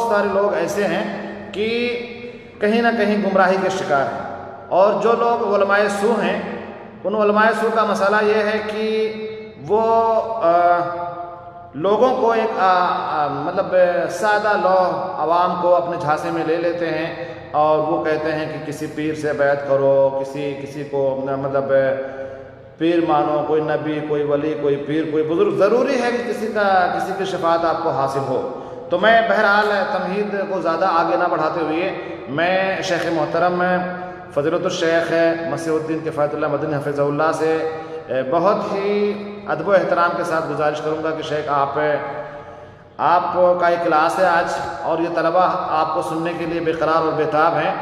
سارے لوگ ایسے ہیں کہ کہیں نہ کہیں گمراہی کے شکار ہیں، اور جو لوگ علماء سو ہیں ان علماء سو کا مسئلہ یہ ہے کہ وہ لوگوں کو ایک مطلب سادہ لو عوام کو اپنے جھانسے میں لے لیتے ہیں، اور وہ کہتے ہیں کہ کسی پیر سے بیعت کرو، کسی کو مطلب پیر مانو، کوئی نبی، کوئی ولی، کوئی پیر، کوئی بزرگ، ضروری ہے کہ کسی کی شفاعت آپ کو حاصل ہو۔ تو میں بہرحال تمہید کو زیادہ آگے نہ بڑھاتے ہوئے میں شیخ محترم فضیلت الشیخ مسیح الدین کفایت اللہ مدنی حفظہ اللہ سے بہت ہی ادب و احترام کے ساتھ گزارش کروں گا کہ شیخ آپ کا یہ کلاس ہے آج، اور یہ طلبہ آپ کو سننے کے لیے بے قرار اور بےتاب ہیں،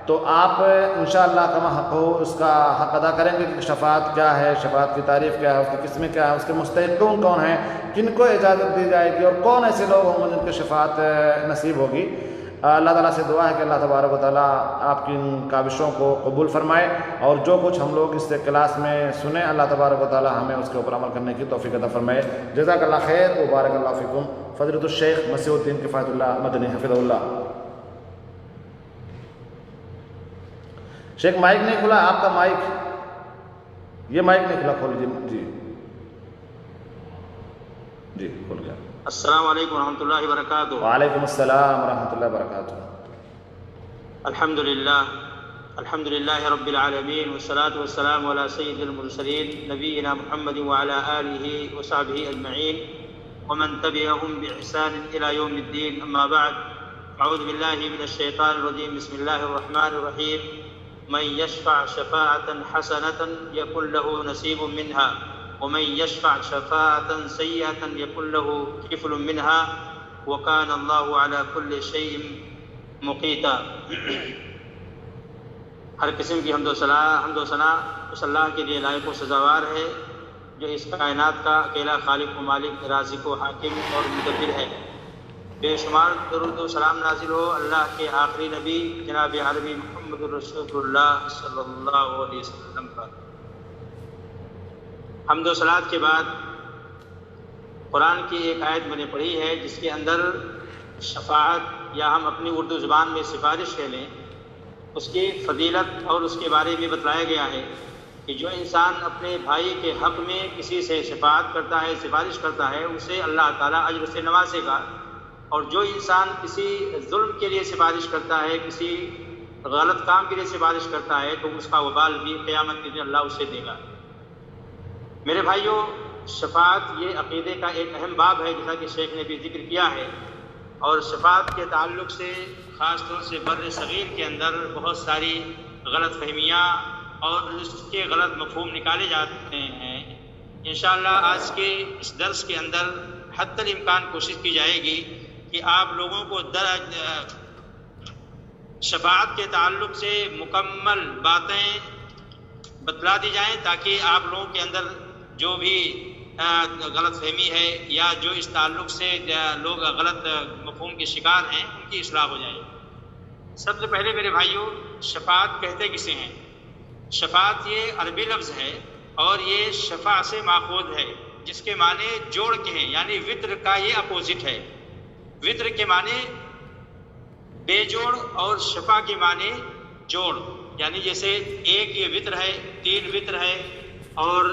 تو آپ انشاءاللہ کما حق ہو اس کا حق ادا کریں گے کہ شفاعت کیا ہے، شفاعت کی تعریف کیا ہے، اس کی قسمیں کیا ہے، اس کے مستحقون کون ہیں، کن کو اجازت دی جائے گی، اور کون ایسے لوگ ہوں گے جن کو شفاعت نصیب ہوگی۔ اللہ تعالیٰ سے دعا ہے کہ اللہ تبارک و تعالیٰ آپ کی ان کاوشوں کو قبول فرمائے، اور جو کچھ ہم لوگ اس کلاس میں سنیں اللہ تبارک و تعالیٰ ہمیں اس کے اوپر عمل کرنے کی توفیق عطا فرمائے۔ جزاک اللہ خیر و بارک اللہ فیکم۔ فضیلت الشیخ مسیح الدین کفایت اللہ مدنی حفظہ اللہ۔ شیخ مائک نہیں کھلا آپ کا، مائک، یہ مائک نہیں کھلا، کھول لیجیے۔ جی کھول گیا۔ السلام علیکم ورحمۃ اللہ وبرکاتہ۔ وعلیکم السلام ورحمۃ اللہ وبرکاتہ۔ الحمد للہ رب العالمین، والصلاة والسلام علی سید المرسلین نبینا محمد وعلی آلہ وصحبہ اجمعین ومن تبعهم بإحسان إلى يوم الدين، اما بعد، اعوذ باللہ من الشیطان الرجیم، بسم اللہ الرحمن الرحیم۔ من يشفع شفاعة حسنة يكن له نصیب منها ومن يشفع شفاعة سيئة يكن له كفل منها وكان الله على كل شيء مقيتا۔ ہر قسم کی حمد و ثنا اس اللہ کے لیے لائق و سزاوار ہے جو اس کائنات کا اکیلا خالق و مالک، رازق و حاکم اور مدبر ہے۔ بے شمار درود و سلام نازل ہو اللہ کے آخری نبی جناب عربی محمد رسول اللہ صلی اللہ علیہ وسلم پر۔ حمد و صلات کے بعد قرآن کی ایک آیت میں نے پڑھی ہے جس کے اندر شفاعت، یا ہم اپنی اردو زبان میں سفارش کہہ لیں، اس کی فضیلت اور اس کے بارے میں بتلایا گیا ہے کہ جو انسان اپنے بھائی کے حق میں کسی سے شفاعت کرتا ہے، سفارش کرتا ہے، اسے اللہ تعالیٰ اجر سے نوازے گا، اور جو انسان کسی ظلم کے لیے سفارش کرتا ہے، کسی غلط کام کے لیے سفارش کرتا ہے، تو اس کا وبال بھی قیامت کے دن اللہ اسے دے گا۔ میرے بھائیوں، شفاعت یہ عقیدے کا ایک اہم باب ہے جیسا کہ شیخ نے بھی ذکر کیا ہے، اور شفاعت کے تعلق سے خاص طور سے بر صغیر کے اندر بہت ساری غلط فہمیاں اور اس کے غلط مفہوم نکالے جاتے ہیں۔ انشاءاللہ آج کے اس درس کے اندر حتی الامکان کوشش کی جائے گی کہ آپ لوگوں کو شفاعت کے تعلق سے مکمل باتیں بتلا دی جائیں، تاکہ آپ لوگوں کے اندر جو بھی غلط فہمی ہے یا جو اس تعلق سے لوگ غلط مفہوم کے شکار ہیں ان کی اصلاح ہو جائے۔ سب سے پہلے میرے بھائیوں، شفاعت کہتے کسے ہیں؟ شفاعت یہ عربی لفظ ہے اور یہ شفاع سے ماخوذ ہے، جس کے معنی جوڑ کے ہیں، یعنی وطر کا یہ اپوزٹ ہے۔ وطر کے معنی بے جوڑ اور شفا کے معنی جوڑ، یعنی جیسے ایک یہ وطر ہے، 3 وطر ہے اور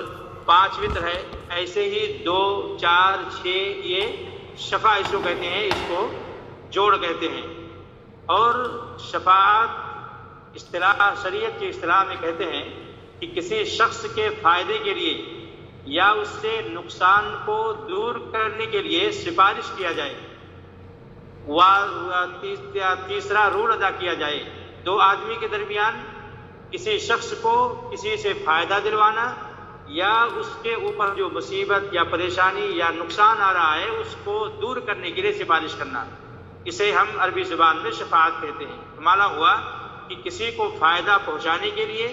5 وطر ہے، ایسے ہی 2، 4، 6 یہ شفا اس کو کہتے ہیں، اس کو جوڑ کہتے ہیں۔ اور شفاعت اصطلاح شریعت کی اصطلاح میں کہتے ہیں کہ کسی شخص کے فائدے کے لیے یا اس سے نقصان کو دور کرنے کے لیے سفارش کیا جائے، تیسرا رول ادا کیا جائے، 2 آدمی کے درمیان کسی شخص کو کسی سے فائدہ دلوانا یا اس کے اوپر جو مصیبت یا پریشانی یا نقصان آ رہا ہے اس کو دور کرنے کے لیے سفارش کرنا، اسے ہم عربی زبان میں شفاعت کہتے ہیں۔ مانا ہوا کہ کسی کو فائدہ پہنچانے کے لیے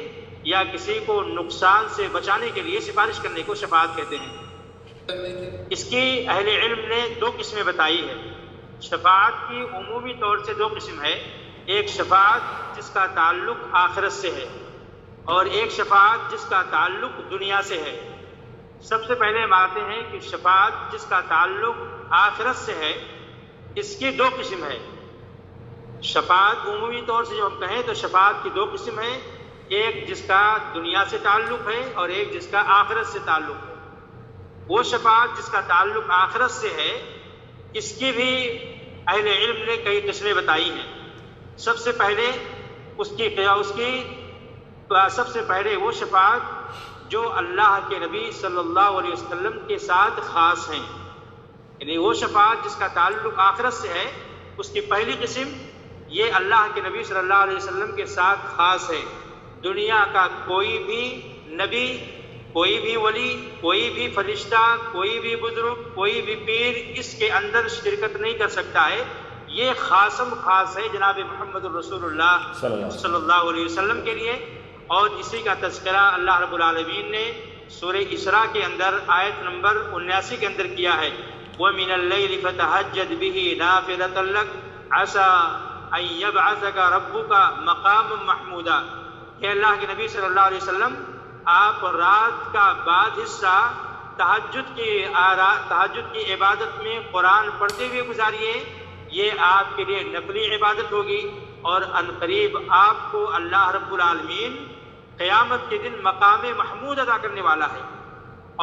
یا کسی کو نقصان سے بچانے کے لیے سفارش کرنے کو شفاعت کہتے ہیں۔ اس کی اہل علم نے 2 قسمیں بتائی ہے۔ شفاعت کی عمومی طور سے 2 قسم ہے، ایک شفاعت جس کا تعلق آخرت سے ہے اور ایک شفاعت جس کا تعلق دنیا سے ہے۔ سب سے پہلے ہم آتے ہیں کہ شفاعت جس کا تعلق آخرت سے ہے، اس کی 2 قسم ہے۔ شفاعت عمومی طور سے جو ہم کہیں تو شفاعت کی دو قسم ہیں، ایک جس کا دنیا سے تعلق ہے اور ایک جس کا آخرت سے تعلق ہے۔ وہ شفاعت جس کا تعلق آخرت سے ہے، اس کی بھی اہل علم نے کئی قسمیں بتائی ہیں۔ سب سے پہلے سب سے پہلے وہ شفاعت جو اللہ کے نبی صلی اللہ علیہ وسلم کے ساتھ خاص ہیں، یعنی وہ شفاعت جس کا تعلق آخرت سے ہے، اس کی پہلی قسم یہ اللہ کے نبی صلی اللہ علیہ وسلم کے ساتھ خاص ہے۔ دنیا کا کوئی بھی نبی، کوئی بھی ولی، کوئی بھی فرشتہ، کوئی بھی بزرگ، کوئی بھی پیر اس کے اندر شرکت نہیں کر سکتا ہے۔ یہ خاصم خاص ہے جناب محمد الرسول اللہ صلی اللہ علیہ وسلم کے لیے، اور اسی کا تذکرہ اللہ رب العالمین نے سورہ اسراء کے اندر آیت نمبر 79 کے اندر کیا ہے۔ وَمِنَ اللَّيْلِ فَتَهَجَّدْ بِهِ نَافِلَةً لَكَ عَسَىٰ أَن يَبْعَثَكَ رَبُّكَ مَقَامًا مَحْمُودًا، کہ اللہ کے نبی صلی اللہ علیہ وسلم آپ رات کا بعض حصہ تہجد کی عبادت میں قرآن پڑھتے ہوئے گزاریے، یہ آپ کے لیے نفلی عبادت ہوگی، اور عنقریب آپ کو اللہ رب العالمین قیامت کے دن مقام محمود عطا کرنے والا ہے۔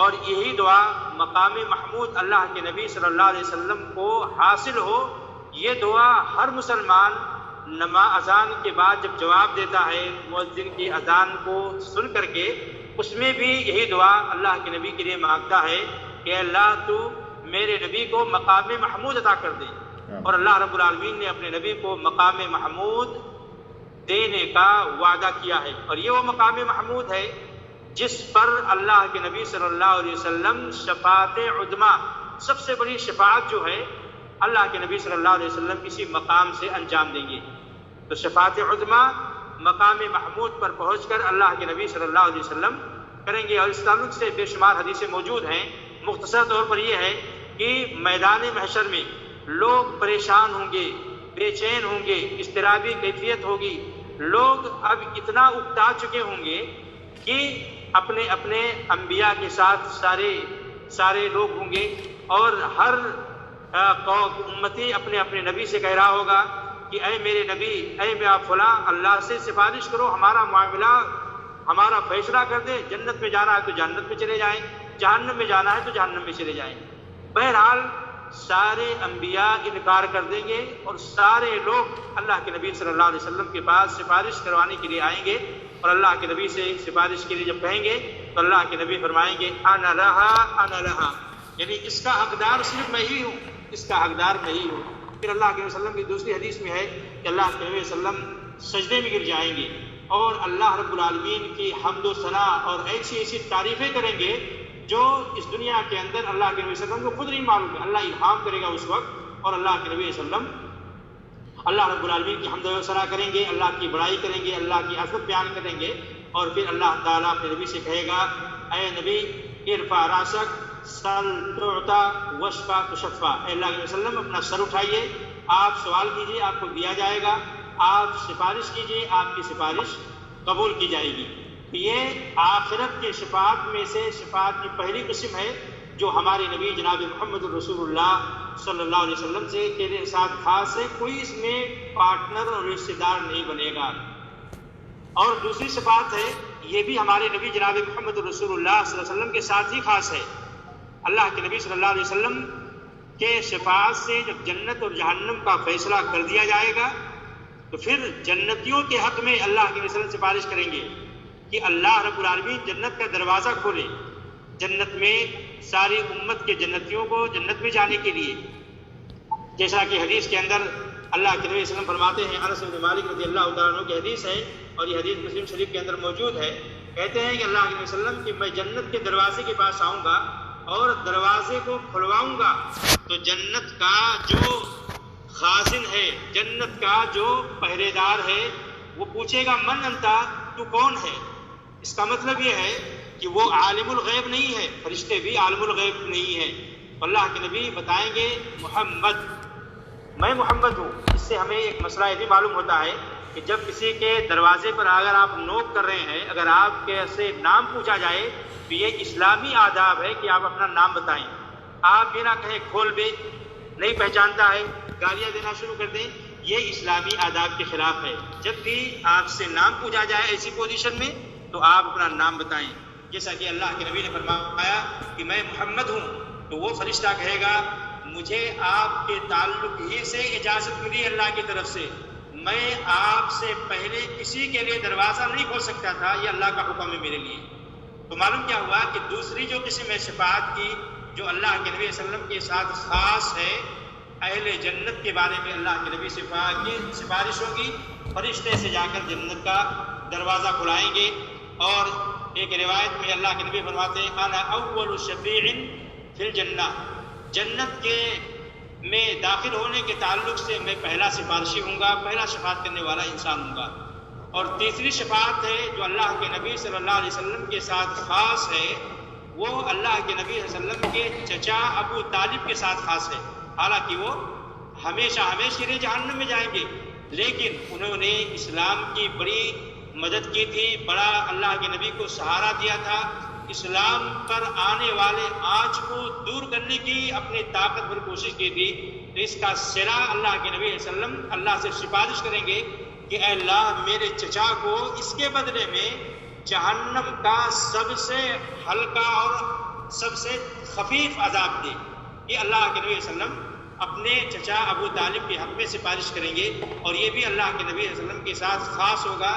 اور یہی دعا مقام محمود اللہ کے نبی صلی اللہ علیہ وسلم کو حاصل ہو، یہ دعا ہر مسلمان اذان کے بعد جب جواب دیتا ہے مؤذن کی اذان کو سن کر کے، اس میں بھی یہی دعا اللہ کے نبی کے لیے مانگتا ہے کہ اللہ تو میرے نبی کو مقام محمود عطا کر دے۔ اور اللہ رب العالمین نے اپنے نبی کو مقام محمود دینے کا وعدہ کیا ہے، اور یہ وہ مقام محمود ہے جس پر اللہ کے نبی صلی اللہ علیہ وسلم شفاعت عظمیٰ، سب سے بڑی شفاعت جو ہے اللہ کے نبی صلی اللہ علیہ وسلم کسی مقام سے انجام دیں گے۔ تو شفاعت عظمیٰ مقام محمود پر پہنچ کر اللہ کے نبی صلی اللہ علیہ وسلم کریں گے، اور اس تعلق سے بے شمار حدیثیں موجود ہیں۔ مختصر طور پر یہ ہے کہ میدان محشر میں لوگ پریشان ہوں گے، بے چین ہوں گے، اضطرابی کیفیت ہوگی، لوگ اب اتنا اکتا چکے ہوں گے کہ اپنے اپنے انبیاء کے ساتھ سارے لوگ ہوں گے، اور ہر امتی اپنے اپنے نبی سے کہہ رہا ہوگا کہ اے میرے نبی، اے میرا فلاں، اللہ سے سفارش کرو، ہمارا معاملہ، ہمارا فیصلہ کر دے، جنت میں جانا ہے تو جنت میں چلے جائیں، جہنم میں جانا ہے تو جہنم میں چلے جائیں۔ بہرحال سارے انبیاء انکار کر دیں گے، اور سارے لوگ اللہ کے نبی صلی اللہ علیہ وسلم کے پاس سفارش کروانے کے لیے آئیں گے، اور اللہ کے نبی سے سفارش کے لیے جب کہیں گے تو اللہ کے نبی فرمائیں گے انا لہا انا لہا، یعنی اس کا حقدار صرف میں ہی ہوں، اس کا حقدار میں ہی ہوں۔ پھر اللہ کے نبی صلی اللہ علیہ وسلم کی دوسری حدیث میں ہے کہ اللہ کے نبی صلی اللہ علیہ وسلم سجدے میں گر جائیں گے، اور اللہ رب العالمین کی حمد و ثنا اور ایسی ایسی تعریفیں کریں گے جو اس دنیا کے اندر اللہ کے نبی صلی اللہ علیہ وسلم کو خود نہیں معلوم ہے۔ اللہ الہام کرے گا اس وقت، اور اللہ کے نبی صلی اللہ علیہ وسلم اللہ رب العالمین کی حمد و ثنا کریں گے، اللہ کی بڑائی کریں گے، اللہ کی عظمت بیان کریں گے، اور پھر اللہ تعالیٰ اپنے نبی سے کہے گا اے نبی ارفع راسک سل تعطا واشفع تشفع، اے اللہ کے وسلم اپنا سر اٹھائیے، آپ سوال کیجئے آپ کو دیا جائے گا، آپ سفارش کیجئے آپ کی سفارش قبول کی جائے گی۔ یہ آخرت کے شفاعت میں سے شفاعت کی پہلی قسم ہے جو ہمارے نبی جناب محمد الرسول اللہ صلی اللہ علیہ وسلم سے کے ساتھ خاص ہے، کوئی اس میں پارٹنر اور رشتہ دار نہیں بنے گا۔ اور دوسری شفاعت ہے، یہ بھی ہمارے نبی جناب محمد الرسول اللہ صلی اللہ علیہ وسلم کے ساتھ ہی خاص ہے۔ اللہ کے نبی صلی اللہ علیہ وسلم کے شفاعت سے جب جنت اور جہنم کا فیصلہ کر دیا جائے گا تو پھر جنتیوں کے حق میں اللہ کے نبی صلی اللہ علیہ وسلم سفارش کریں گے کہ اللہ رب العالمین جنت کا دروازہ کھولے، جنت میں ساری امت کے جنتیوں کو جنت میں جانے کے لیے، جیسا کہ حدیث کے اندر اللہ کے نبی صلی اللہ علیہ وسلم فرماتے ہیں، انس بن مالک رضی اللہ تعالیٰ عنہ کی حدیث ہے اور یہ حدیث مسلم شریف کے اندر موجود ہے، کہتے ہیں کہ اللہ کے نبی صلی اللہ علیہ وسلم کہ میں جنت کے دروازے کے پاس آؤں گا اور دروازے کو کھلواؤں گا تو جنت کا جو خازن ہے، جنت کا جو پہرے دار ہے، وہ پوچھے گا من انتا، تو کون ہے؟ اس کا مطلب یہ ہے کہ وہ عالم الغیب نہیں ہے، فرشتے بھی عالم الغیب نہیں ہیں۔ اللہ کے نبی بتائیں گے محمد، میں محمد ہوں۔ اس سے ہمیں ایک مسئلہ یہ بھی معلوم ہوتا ہے کہ جب کسی کے دروازے پر اگر آپ نوک کر رہے ہیں، اگر آپ کے سے نام پوچھا جائے تو یہ اسلامی آداب ہے کہ آپ اپنا نام بتائیں۔ آپ یہ نہ کہیں کھول بے، نہیں پہچانتا ہے، گالیاں دینا شروع کر دیں، یہ اسلامی آداب کے خلاف ہے۔ جب بھی آپ سے نام پوچھا جائے ایسی پوزیشن میں تو آپ اپنا نام بتائیں، جیسا کہ اللہ کے نبی نے فرمایا کہ میں محمد ہوں، تو وہ فرشتہ کہے گا مجھے آپ کے تعلق ہی سے اجازت ملی اللہ کی طرف سے، میں آپ سے پہلے کسی کے لیے دروازہ نہیں کھول سکتا تھا، یہ اللہ کا حکم ہے میرے لیے۔ تو معلوم کیا ہوا کہ دوسری جو قسم ہے شفاعت کی، جو اللہ کے نبی صلی اللہ علیہ وسلم کے ساتھ خاص ہے، اہل جنت کے بارے میں اللہ کے نبی کی سفارش ہوگی، فرشتے سے جا کر جنت کا دروازہ کھلائیں گے۔ اور ایک روایت میں اللہ کے نبی فرماتے ہیں انا اول شفیع فی الجنہ، جنت کے میں داخل ہونے کے تعلق سے میں پہلا سفارشی ہوں گا، پہلا شفاعت کرنے والا انسان ہوں گا۔ اور تیسری شفاعت ہے جو اللہ کے نبی صلی اللہ علیہ وسلم کے ساتھ خاص ہے، وہ اللہ کے نبی صلی اللہ علیہ وسلم کے چچا ابو طالب کے ساتھ خاص ہے۔ حالانکہ وہ ہمیشہ کے لیے جہنم میں جائیں گے، لیکن انہوں نے اسلام کی بڑی مدد کی تھی، بڑا اللہ کے نبی کو سہارا دیا تھا، اسلام پر آنے والے آنچ کو دور کرنے کی اپنی طاقت بھر کوشش کی تھی۔ تو اس کا صلہ اللہ کے نبی صلی اللہ علیہ وسلم اللہ سے سفارش کریں گے کہ اے اللہ میرے چچا کو اس کے بدلے میں جہنم کا سب سے ہلکا اور سب سے خفیف عذاب دے۔ یہ اللہ کے نبی صلی اللہ علیہ وسلم اپنے چچا ابو طالب کے حق میں سفارش کریں گے، اور یہ بھی اللہ کے نبی صلی اللہ علیہ وسلم کے ساتھ خاص ہوگا۔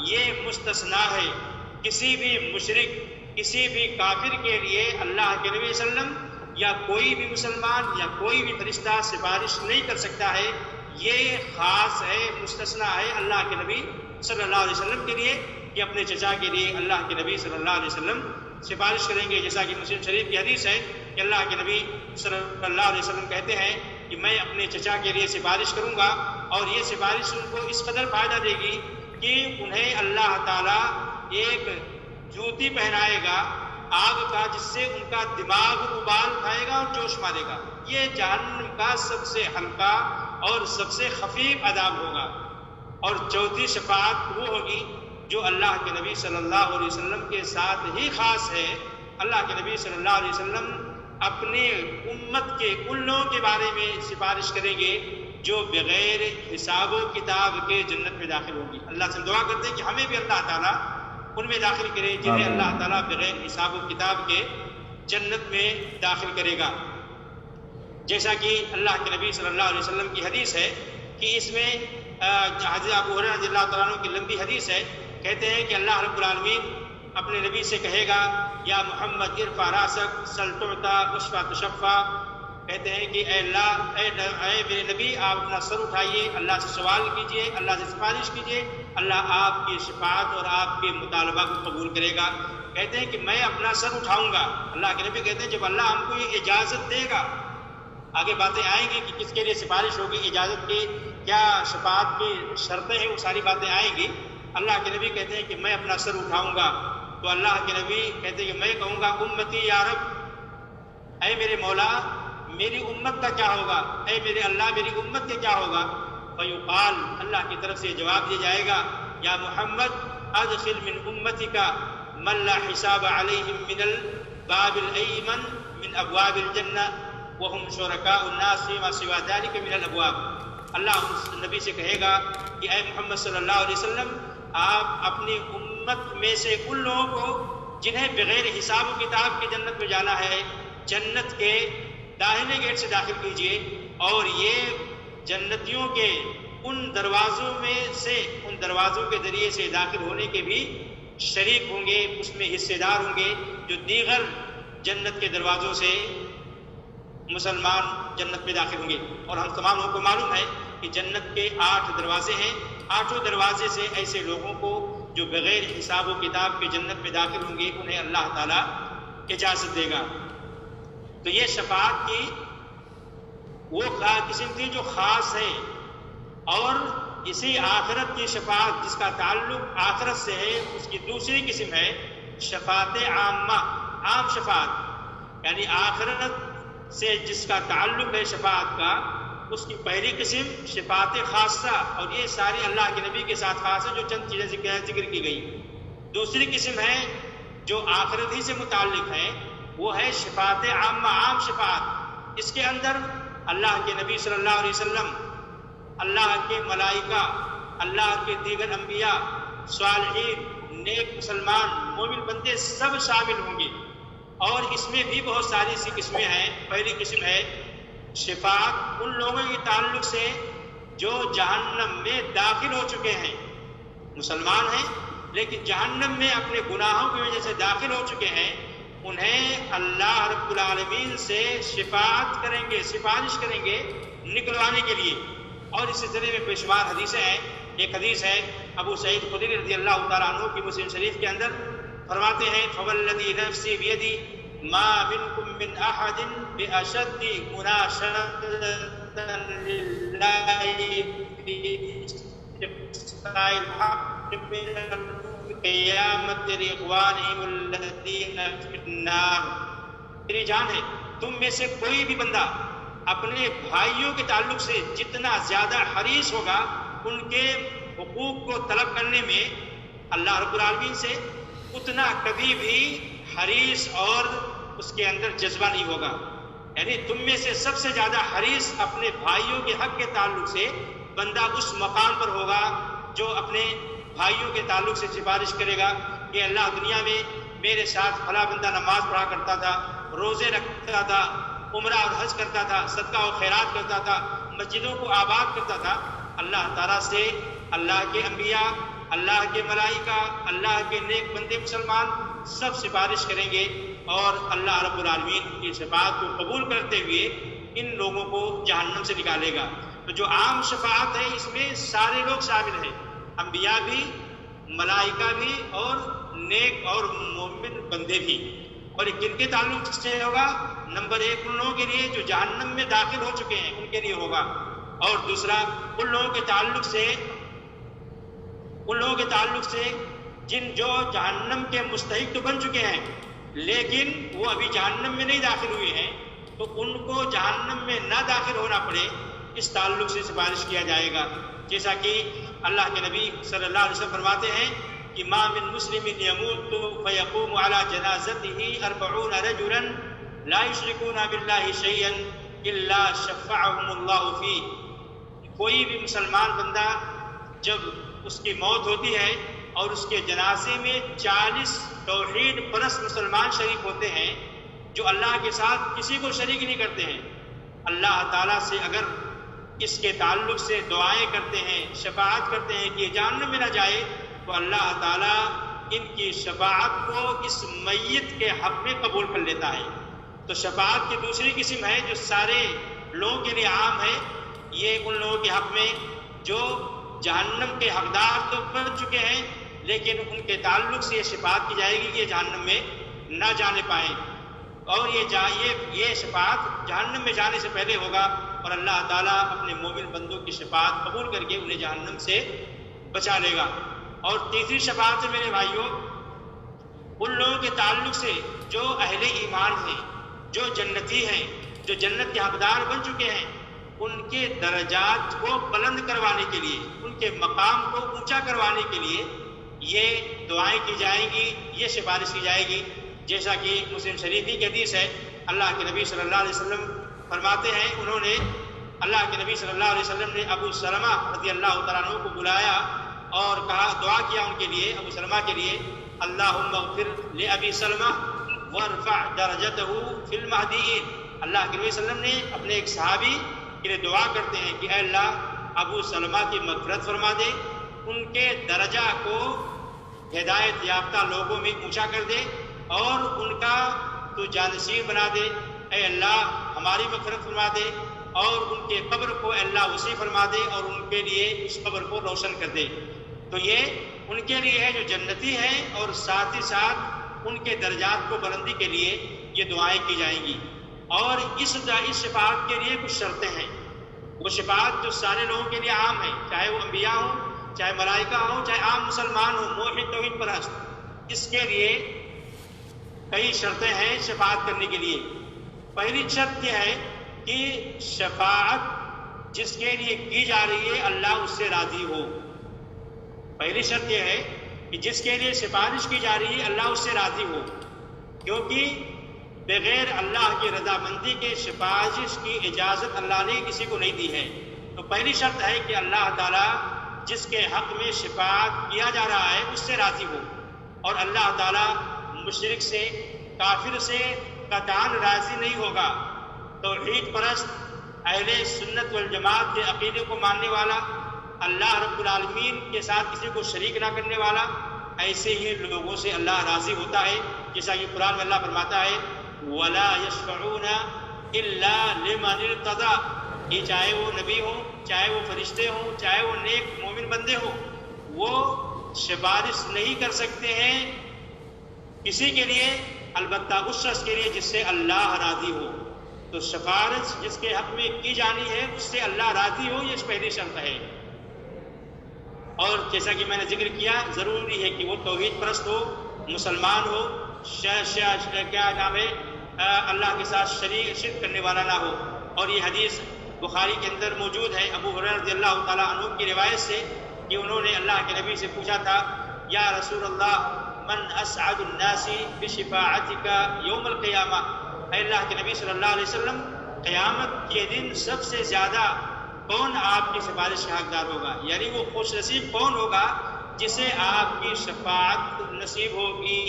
یہ مستثنا ہے، کسی بھی مشرک، کسی بھی کافر کے لیے اللہ کے نبی صلی اللہ علیہ وسلم یا کوئی بھی مسلمان یا کوئی بھی فرشتہ سفارش نہیں کر سکتا ہے۔ یہ خاص ہے، مستثنا ہے اللہ کے نبی صلی اللہ علیہ وسلم کے لیے کہ اپنے چچا کے لیے اللہ کے نبی صلی اللہ علیہ وسلم سفارش کریں گے۔ جیسا کہ مسلم شریف کی حدیث ہے کہ اللہ کے نبی صلی اللہ علیہ وسلم کہتے ہیں کہ میں اپنے چچا کے لیے سفارش کروں گا، اور یہ سفارش ان کو اس قدر فائدہ دے گی کہ انہیں اللہ تعالیٰ ایک جوتی پہنائے گا آگ کا، جس سے ان کا دماغ ابال کھائے گا اور جوش مارے گا۔ یہ جہنم کا سب سے ہلکا اور سب سے خفیف عذاب ہوگا۔ اور چوتھی شفاعت وہ ہوگی جو اللہ کے نبی صلی اللہ علیہ وسلم کے ساتھ ہی خاص ہے۔ اللہ کے نبی صلی اللہ علیہ وسلم اپنی امت کے ان لوگوں کے بارے میں سفارش کریں گے جو بغیر حساب و کتاب کے جنت میں داخل ہوں گی۔ اللہ سے دعا کرتے ہیں کہ ہمیں بھی اللہ تعالیٰ ان میں داخل کرے جنہیں اللہ تعالیٰ بغیر حساب و کتاب کے جنت میں داخل کرے گا۔ جیسا کہ اللہ کے نبی صلی اللہ علیہ وسلم کی حدیث ہے کہ اس میں حضرت ابو ہریرہ رضی اللہ تعالیٰ عنہ کی لمبی حدیث ہے، کہتے ہیں کہ اللہ رب العالمین اپنے نبی سے کہے گا یا محمد ارفع راسک سل تعطا اشفع تشفع، کہتے ہیں کہ اے اللہ اے میرے نبی آپ اپنا سر اٹھائیے، اللہ سے سوال کیجئے، اللہ سے سفارش کیجئے، اللہ آپ کی شفاعت اور آپ کے مطالبہ کو قبول کرے گا۔ کہتے ہیں کہ میں اپنا سر اٹھاؤں گا۔ اللہ کے نبی کہتے ہیں جب اللہ ہم کو یہ اجازت دے گا، آگے باتیں آئیں گی کہ کس کے لیے سفارش ہوگی، اجازت کی کیا شفاعت کی شرطیں ہیں، وہ ساری باتیں آئیں گی۔ اللہ کے نبی کہتے ہیں کہ میں اپنا سر اٹھاؤں گا، تو اللہ کے نبی کہتے ہیں کہ میں کہوں گا امتی یا رب، اے میرے مولا میری امت کا کیا ہوگا، اے میرے اللہ میری امت کے کیا ہوگا؟ فیقال، اللہ کی طرف سے جواب دیا جائے گا یا محمد ادخل من امتک من لا حساب علیہم من الباب الایمن من ابواب الجنہ وهم شرکاء الناس فیما سوا ذلک من الابواب۔ اللہ اس نبی سے کہے گا کہ اے محمد صلی اللہ علیہ وسلم آپ اپنی امت میں سے ان لوگوں کو جنہیں بغیر حساب و کتاب کی جنت میں جانا ہے، جنت کے داہنے گیٹ سے داخل کیجئے، اور یہ جنتیوں کے ان دروازوں میں سے، ان دروازوں کے ذریعے سے داخل ہونے کے بھی شریک ہوں گے، اس میں حصے دار ہوں گے جو دیگر جنت کے دروازوں سے مسلمان جنت میں داخل ہوں گے۔ اور ہم تمام لوگوں کو معلوم ہے کہ جنت کے 8 دروازے ہیں، 8 دروازے سے ایسے لوگوں کو جو بغیر حساب و کتاب کے جنت میں داخل ہوں گے انہیں اللہ تعالیٰ اجازت دے گا۔ تو یہ شفاعت کی وہ قسم تھی جو خاص ہے، اور اسی آخرت کی شفاعت جس کا تعلق آخرت سے ہے، اس کی دوسری قسم ہے شفاعت عامہ، عام شفاعت، یعنی آخرت سے جس کا تعلق ہے شفاعت کا، اس کی پہلی قسم شفاعت خاصہ، اور یہ ساری اللہ کے نبی کے ساتھ خاص ہے جو چند چیزیں ذکر کی گئی۔ دوسری قسم ہے جو آخرت ہی سے متعلق ہے، وہ ہے شفاعت عامہ، عام شفاعت۔ اس کے اندر اللہ کے نبی صلی اللہ علیہ وسلم اللہ کے ملائکہ، اللہ کے دیگر انبیاء، صالحین، نیک مسلمان، مومن بندے سب شامل ہوں گے۔ اور اس میں بھی بہت ساری سی قسمیں ہیں۔ پہلی قسم ہے شفاعت ان لوگوں کے تعلق سے جو جہنم میں داخل ہو چکے ہیں، مسلمان ہیں لیکن جہنم میں اپنے گناہوں کی وجہ سے داخل ہو چکے ہیں، انہیں اللہ رب العالمین سے شفاعت کریں گے، سفارش کریں گے نکلوانے کے لیے۔ اور اس سلسلے میں بے شمار حدیثیں ہیں۔ ایک حدیث ہے ابو سعید خدری رضی اللہ تعالیٰ عنہ کی مسلم شریف کے اندر، فرماتے ہیں فوالذی نفسی بیدی ما منکم من احد باشد مناشدۃ للہ فی استقصاء الحق من قیامت اخوانہم الذین فی النار۔ میری جان ہے تم میں سے کوئی بھی بندہ اپنے بھائیوں کے تعلق سے جتنا زیادہ حریص ہوگا ان کے حقوق کو طلب کرنے میں اللہ رب العالمین سے، اتنا کبھی بھی حریص اور اس کے اندر جذبہ نہیں ہوگا۔ یعنی تم میں سے سب سے زیادہ حریص اپنے بھائیوں کے حق کے تعلق سے بندہ اس مقام پر ہوگا جو اپنے بھائیوں کے تعلق سے سفارش کرے گا کہ اللہ دنیا میں میرے ساتھ فلاں بندہ نماز پڑھا کرتا تھا، روزے رکھتا تھا، عمرہ اور حج کرتا تھا، صدقہ و خیرات کرتا تھا، مسجدوں کو آباد کرتا تھا۔ اللہ تعالیٰ سے اللہ کے انبیاء، اللہ کے ملائکہ، اللہ کے نیک بندے مسلمان سب سفارش کریں گے اور اللہ رب العالمین کی شفاعت کو قبول کرتے ہوئے ان لوگوں کو جہنم سے نکالے گا۔ تو جو عام شفاعت ہے اس میں سارے لوگ شامل ہیں، انبیاء بھی، ملائکہ بھی اور نیک اور مومن بندے بھی۔ اور یہ کن کے تعلق سے ہوگا؟ نمبر ایک ان لوگوں کے لیے جو جہنم میں داخل ہو چکے ہیں ان کے لیے ہوگا، اور دوسرا ان لوگوں کے تعلق سے جن جو جہنم کے مستحق تو بن چکے ہیں لیکن وہ ابھی جہنم میں نہیں داخل ہوئے ہیں، تو ان کو جہنم میں نہ داخل ہونا پڑے اس تعلق سے سفارش کیا جائے گا۔ جیسا کہ اللہ کے نبی صلی اللہ علیہ وسلم فرماتے ہیں کہ ما من مسلم یموت فیقوم علی جنازته 40 رجلا لا یشرکون باللہ شیئا الا شفعهم اللہ فیہ۔ کوئی بھی مسلمان بندہ جب اس کی موت ہوتی ہے اور اس کے جنازے میں 40 توحید پرست مسلمان شریک ہوتے ہیں جو اللہ کے ساتھ کسی کو شریک نہیں کرتے ہیں، اللہ تعالیٰ سے اگر اس کے تعلق سے دعائیں کرتے ہیں، شفاعت کرتے ہیں کہ یہ جہنم میں نہ جائے، تو اللہ تعالیٰ ان کی شفاعت کو اس میت کے حق میں قبول کر لیتا ہے۔ تو شفاعت کی دوسری قسم ہے جو سارے لوگوں کے لیے عام ہے، یہ ان لوگوں کے حق میں جو جہنم کے حقدار تو بن چکے ہیں لیکن ان کے تعلق سے یہ شفاعت کی جائے گی کہ یہ جہنم میں نہ جانے پائیں، اور یہ شفاعت جہنم میں جانے سے پہلے ہوگا، اور اللہ تعالیٰ اپنے مومن بندوں کی شفاعت قبول کر کے انہیں جہنم سے بچا لے گا۔ اور تیسری شفاعت ہے میرے بھائیوں ان لوگوں کے تعلق سے جو اہل ایمان ہیں، جو جنتی ہیں، جو جنت کے حقدار بن چکے ہیں، ان کے درجات کو بلند کروانے کے لیے، ان کے مقام کو اونچا کروانے کے لیے یہ دعائیں کی جائیں گی، یہ سفارش کی جائے گی۔ جیسا کہ مسلم شریفی کی حدیث ہے، اللہ کے نبی صلی اللہ علیہ وسلم فرماتے ہیں اللہ کے نبی صلی اللہ علیہ وسلم نے ابو سلمہ رضی اللہ تعالیٰ عنہ کو بلایا اور کہا، دعا کیا ان کے لیے، ابو سلمہ کے لیے، اللہم اغفر لأبی سلمہ وارفع درجتہ فی المہدیین۔ اللہ کے نبی صلی اللہ علیہ وسلم نے اپنے ایک صحابی کے لیے دعا کرتے ہیں کہ اے اللہ ابو سلمہ کی مغفرت فرما دے، ان کے درجہ کو ہدایت یافتہ لوگوں میں اونچا کر دے اور ان کا تو جانشین بنا دے۔ اے اللہ ہماری مغفرت فرما دے اور ان کے قبر کو اے اللہ وسیع فرما دے اور ان کے لیے اس قبر کو روشن کر دے۔ تو یہ ان کے لیے ہے جو جنتی ہیں، اور ساتھ ہی ساتھ ان کے درجات کو بلندی کے لیے یہ دعائیں کی جائیں گی۔ اور اس شفاعت کے لیے کچھ شرطیں ہیں، وہ شفاعت جو سارے لوگوں کے لیے عام ہے، چاہے وہ انبیاء ہوں، چاہے ملائکہ ہوں، چاہے عام مسلمان ہوں، موحد توحید پرست، اس کے لیے کئی شرطیں ہیں شفاعت کرنے کے لیے۔ پہلی شرط یہ ہے کہ شفاعت جس کے لیے کی جا رہی ہے اللہ اس سے راضی ہو۔ پہلی شرط یہ ہے کہ جس کے لیے سفارش کی جا رہی ہے اللہ اس سے راضی ہو، کیونکہ بغیر اللہ کی رضامندی کے سفارش کی اجازت اللہ نے کسی کو نہیں دی ہے۔ تو پہلی شرط ہے کہ اللہ تعالیٰ جس کے حق میں شفاعت کیا جا رہا ہے اس سے راضی ہو، اور اللہ تعالیٰ مشرک سے، کافر سے قطعاً راضی نہیں ہوگا۔ توحید پرست، اہل سنت والجماعت کے عقیدے کو ماننے والا، اللہ رب العالمین کے ساتھ کسی کو شریک نہ کرنے والا، ایسے ہی لوگوں سے اللہ راضی ہوتا ہے، جیسا کہ قرآن میں اللہ فرماتا ہے وَلَا يَشْفَعُونَ إِلَّا لِمَنِ ارْتَضَىٰ، کہ چاہے وہ نبی ہوں، چاہے وہ فرشتے ہوں، چاہے وہ نیک مومن بندے ہوں، وہ سفارش نہیں کر سکتے ہیں کسی کے لیے، البتہ اس شخص کے لیے جس سے اللہ راضی ہو۔ تو سفارش جس کے حق میں کی جانی ہے اس سے اللہ راضی ہو، یہ پہلی شرط ہے۔ اور جیسا کہ میں نے ذکر کیا، ضروری ہے کہ وہ توحید پرست ہو، مسلمان ہو، کیا نام ہے، اللہ کے ساتھ شرک کرنے والا نہ ہو۔ اور یہ حدیث بخاری کے اندر موجود ہے، ابو ہریرہ رضی اللہ تعالیٰ عنہ کی روایت سے، کہ انہوں نے اللہ کے نبی سے پوچھا تھا یا رسول اللہ من اسعد الناس بشفاعتک یوم القیامہ، اے اللہ کے نبی صلی اللہ علیہ وسلم، قیامت کے دن سب سے زیادہ کون آپ کی سفارش کا حقدار ہوگا، یعنی وہ خوش نصیب کون ہوگا جسے آپ کی شفاعت نصیب ہوگی۔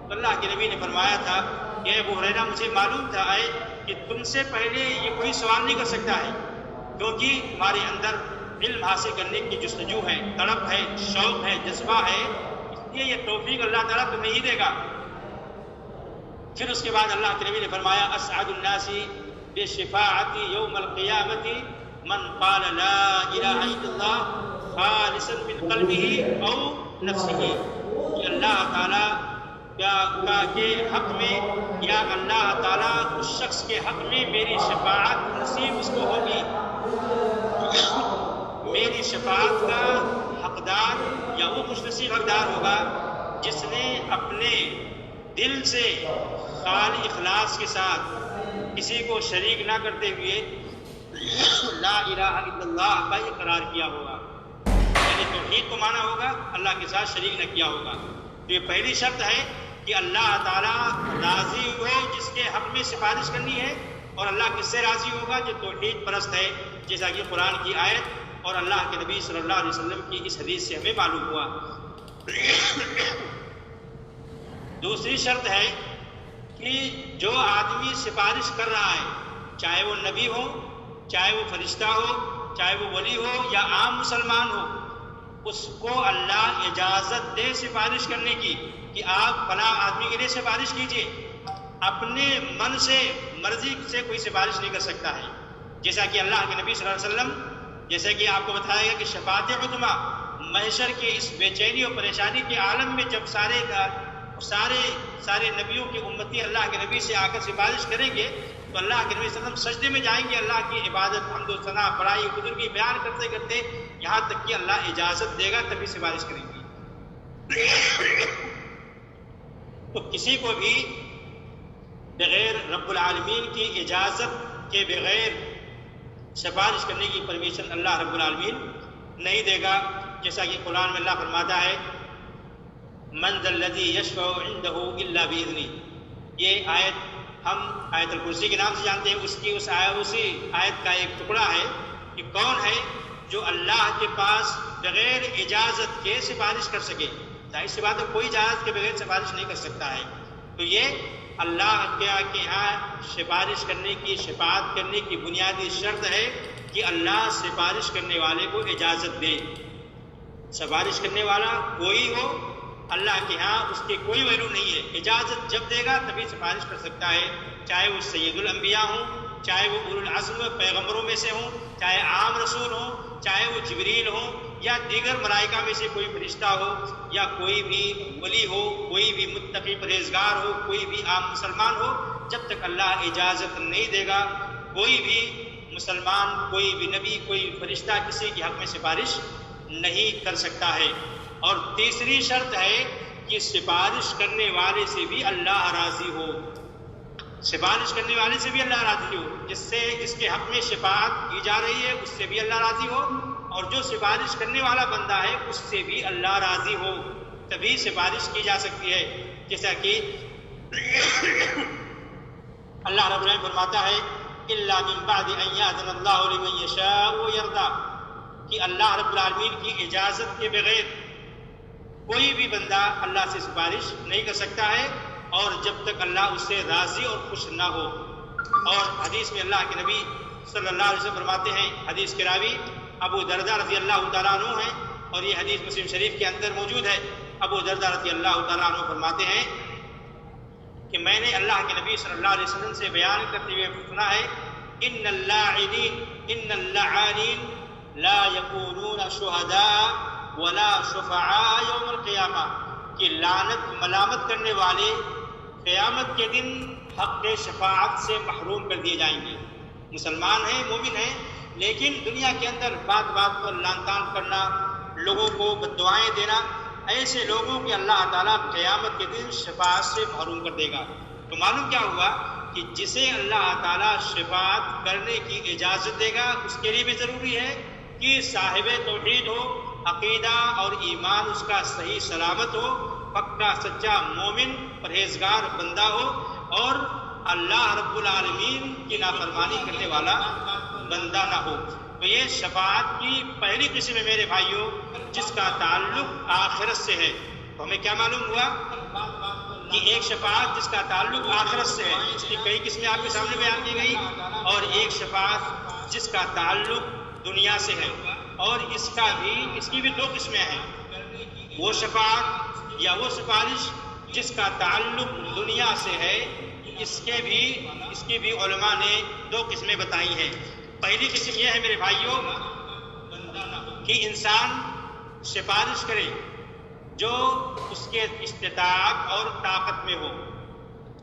تو اللہ کے نبی نے فرمایا تھا کہ ابو ہریرہ مجھے معلوم تھا کہ تم سے پہلے یہ کوئی سوال نہیں کر سکتا ہے، کیونکہ ہمارے اندر علم حاصل کرنے کی جستجو ہے، تڑپ ہے، شوق ہے، جذبہ ہے، اس لیے یہ توفیق اللہ تعالیٰ تمہیں ہی دے گا۔ پھر اس کے بعد اللہ کے نبی نے فرمایا اسعد الناس بشفاعت یوم القیامت من قال لا الہ الا اللہ خالصا من قلبہ او نفسہ، کہ اللہ تعالیٰ کے حق میں یا اللہ تعالیٰ اس شخص کے حق میں میری شفاعت نصیب اس کو ہوگی، میری شفاعت کا حقدار یا وہ خوش نصیب حقدار ہوگا جس نے اپنے دل سے خالی اخلاص کے ساتھ کسی کو شریک نہ کرتے ہوئے لا الہ الا اللہ کا اقرار کیا ہوگا، یعنی توحید کو مانا ہوگا، اللہ کے ساتھ شریک نہ کیا ہوگا۔ تو یہ پہلی شرط ہے کہ اللہ تعالیٰ راضی ہو جس کے حق میں سفارش کرنی ہے، اور اللہ کس سے راضی ہوگا جو توحید پرست ہے، جیسا کہ قرآن کی آیت اور اللہ کے نبی صلی اللہ علیہ وسلم کی اس حدیث سے ہمیں معلوم ہوا۔ دوسری شرط ہے کہ جو آدمی سفارش کر رہا ہے، چاہے وہ نبی ہو، چاہے وہ فرشتہ ہو، چاہے وہ ولی ہو یا عام مسلمان ہو، اس کو اللہ اجازت دے سفارش کرنے کی کہ آپ فلاں آدمی کے لیے سفارش کیجیے۔ اپنے من سے، مرضی سے کوئی سفارش نہیں کر سکتا ہے، جیسا کہ اللہ کے نبی صلی اللہ علیہ وسلم، جیسے کہ آپ کو بتایا گیا کہ شفاعت عظمیٰ محشر کے اس بے چینی اور پریشانی کے عالم میں جب سارے نبیوں کے امتی اللہ کے نبی سے آ کر سفارش کریں گے تو اللہ کے نبی صلی اللہ علیہ وسلم سجدے میں جائیں گے، اللہ کی عبادت، حمد و ثنا، بڑائی، بزرگی بیان کرتے کرتے یہاں تک کہ اللہ اجازت دے گا تبھی سفارش کریں گے۔ تو کسی کو بھی بغیر رب العالمین کی اجازت کے بغیر سفارش کرنے کی پرمیشن اللہ رب العالمین نہیں دے گا، جیسا کہ قرآن میں اللہ فرماتا ہے من ذا الذی یشفع عندہ الا باذنہ۔ یہ آیت ہم آیت الکرسی کے نام سے جانتے ہیں، اسی آیت کا ایک ٹکڑا ہے کہ کون ہے جو اللہ کے پاس بغیر اجازت کے سفارش کر سکے۔ ظاہر سی بات ہے کوئی اجازت کے بغیر سفارش نہیں کر سکتا ہے، تو یہ اللہ کے یہاں سفارش کرنے کی، شفاعت کرنے کی بنیادی شرط ہے کہ اللہ سفارش کرنے والے کو اجازت دے۔ سفارش کرنے والا کوئی ہو، اللہ کے ہاں اس کی کوئی ویلو نہیں ہے، اجازت جب دے گا تبھی سفارش کر سکتا ہے، چاہے وہ سید الانبیاء ہوں، چاہے وہ اولو العزم پیغمبروں میں سے ہوں، چاہے عام رسول ہوں، چاہے وہ جبریل ہوں یا دیگر ملائکہ میں سے کوئی فرشتہ ہو، یا کوئی بھی ولی ہو، کوئی بھی متقی پرہیزگار ہو، کوئی بھی عام مسلمان ہو، جب تک اللہ اجازت نہیں دے گا کوئی بھی مسلمان، کوئی بھی نبی، کوئی فرشتہ کسی کے حق میں سفارش نہیں کر سکتا ہے۔ اور تیسری شرط ہے کہ سفارش کرنے والے سے بھی اللہ راضی ہو، سفارش کرنے والے سے بھی اللہ راضی ہو، جس کے حق میں شفاعت کی جا رہی ہے اس سے بھی اللہ راضی ہو، اور جو سفارش کرنے والا بندہ ہے اس سے بھی اللہ راضی ہو، تبھی سفارش کی جا سکتی ہے۔ جیسا کہ اللہ رب العالمین فرماتا ہے الا من بعد ان یاذن اللہ لمن یشاء ویرضی، کہ اللہ رب العالمین کی اجازت کے بغیر کوئی بھی بندہ اللہ سے سفارش نہیں کر سکتا ہے، اور جب تک اللہ اس سے راضی اور خوش نہ ہو۔ اور حدیث میں اللہ کے نبی صلی اللہ علیہ وسلم فرماتے ہیں، حدیث کے راوی ابو درداء رضی اللہ تعالیٰ عنہ ہیں، اور یہ حدیث مسلم شریف کے اندر موجود ہے۔ ابو درداء رضی اللہ تعالیٰ عنہ فرماتے ہیں کہ میں نے اللہ کے نبی صلی اللہ علیہ وسلم سے بیان کرتے ہوئے سنا ہے، ان اللعانین لا یکونون شہداء ولا شفعاء یوم القیامہ، کہ لعنت ملامت کرنے والے قیامت کے دن حق شفاعت سے محروم کر دیے جائیں گے۔ مسلمان ہیں، مومن ہیں، لیکن دنیا کے اندر بات بات پر لعن طعن کرنا، لوگوں کو بددعائیں دینا، ایسے لوگوں کے اللہ تعالیٰ قیامت کے دن شفاعت سے محروم کر دے گا۔ تو معلوم کیا ہوا کہ جسے اللہ تعالیٰ شفاعت کرنے کی اجازت دے گا اس کے لیے بھی ضروری ہے کہ صاحب توحید ہو، عقیدہ اور ایمان اس کا صحیح سلامت ہو، پکا سچا مومن پرہیزگار بندہ ہو، اور اللہ رب العالمین کی نافرمانی کرنے والا بندہ نہ ہو۔ تو یہ شفاعت کی پہلی قسم ہے میرے بھائیوں، جس کا تعلق آخرت سے ہے۔ تو ہمیں کیا معلوم ہوا کہ ایک شفاعت جس کا تعلق آخرت سے ہے، اس کی کئی قسمیں آپ کے سامنے بیان کی گئی، اور ایک شفاعت جس کا تعلق دنیا سے ہے، اور اس کی بھی دو قسمیں ہیں۔ وہ شفاعت یا وہ سفارش جس کا تعلق دنیا سے ہے، اس کی بھی علماء نے دو قسمیں بتائی ہیں۔ پہلی قسم یہ ہے میرے بھائیوں کہ انسان سفارش کرے جو اس کے استطاعت اور طاقت میں ہو،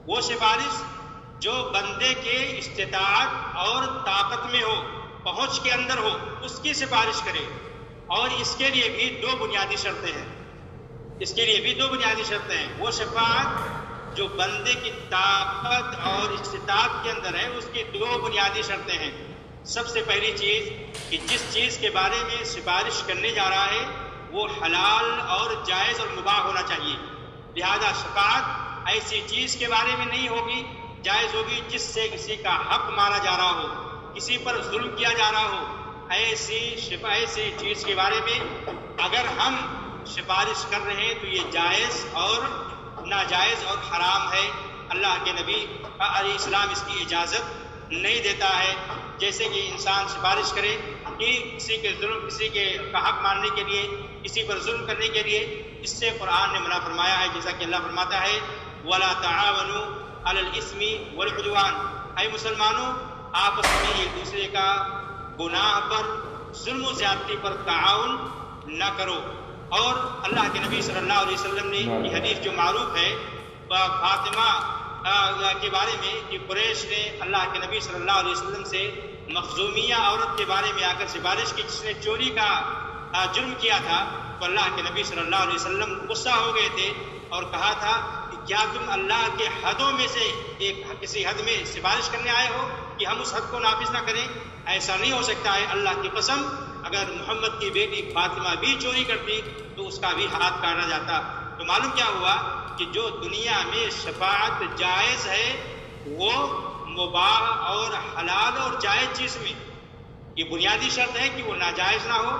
وہ سفارش جو بندے کے استطاعت اور طاقت میں ہو، پہنچ کے اندر ہو، اس کی سفارش کرے۔ اور اس کے لیے بھی دو بنیادی شرطیں ہیں۔ وہ شفاعت جو بندے کی طاقت اور استطاعت کے اندر ہے، اس کی دو بنیادی شرطیں ہیں۔ سب سے پہلی چیز کہ جس چیز کے بارے میں سفارش کرنے جا رہا ہے وہ حلال اور جائز اور مباح ہونا چاہیے۔ لہذا شفاعت ایسی چیز کے بارے میں نہیں ہوگی، جائز ہوگی جس سے کسی کا حق مارا جا رہا ہو، کسی پر ظلم کیا جا رہا ہو۔ ایسی چیز کے بارے میں اگر ہم سفارش کر رہے ہیں تو یہ جائز اور ناجائز اور حرام ہے۔ اللہ کے نبی علیہ السلام اس کی اجازت نہیں دیتا ہے۔ جیسے کہ انسان سفارش کرے کہ کسی کے حق ماننے کے لیے، کسی پر ظلم کرنے کے لیے، اس سے قرآن نے منع فرمایا ہے، جیسا کہ اللہ فرماتا ہے وَلَا تَعَاوَنُوا عَلَى الْإِثْمِ وَالْعُدْوَانِ، اے مسلمانوں آپس میں ایک دوسرے کا گناہ پر، ظلم و زیادتی پر تعاون نہ کرو۔ اور اللہ کے نبی صلی اللہ علیہ وسلم نے یہ حدیث جو معروف ہے فاطمہ کے بارے میں کہ قریش نے اللہ کے نبی صلی اللہ علیہ وسلم سے مخزومیہ عورت کے بارے میں آ کر سفارش کی، جس نے چوری کا جرم کیا تھا، تو اللہ کے نبی صلی اللہ علیہ وسلم غصہ ہو گئے تھے اور کہا تھا کہ کیا تم اللہ کے حدوں میں سے کسی حد میں سفارش کرنے آئے ہو کہ ہم اس حد کو نافذ نہ کریں؟ ایسا نہیں ہو سکتا ہے۔ اللہ کی قسم اگر محمد کی بیٹی فاطمہ بھی چوری کرتی تو اس کا بھی ہاتھ کاٹا جاتا۔ تو معلوم کیا ہوا کہ جو دنیا میں شفاعت جائز ہے وہ مباح اور حلال اور جائز چیز میں یہ بنیادی شرط ہے کہ وہ ناجائز نہ ہو،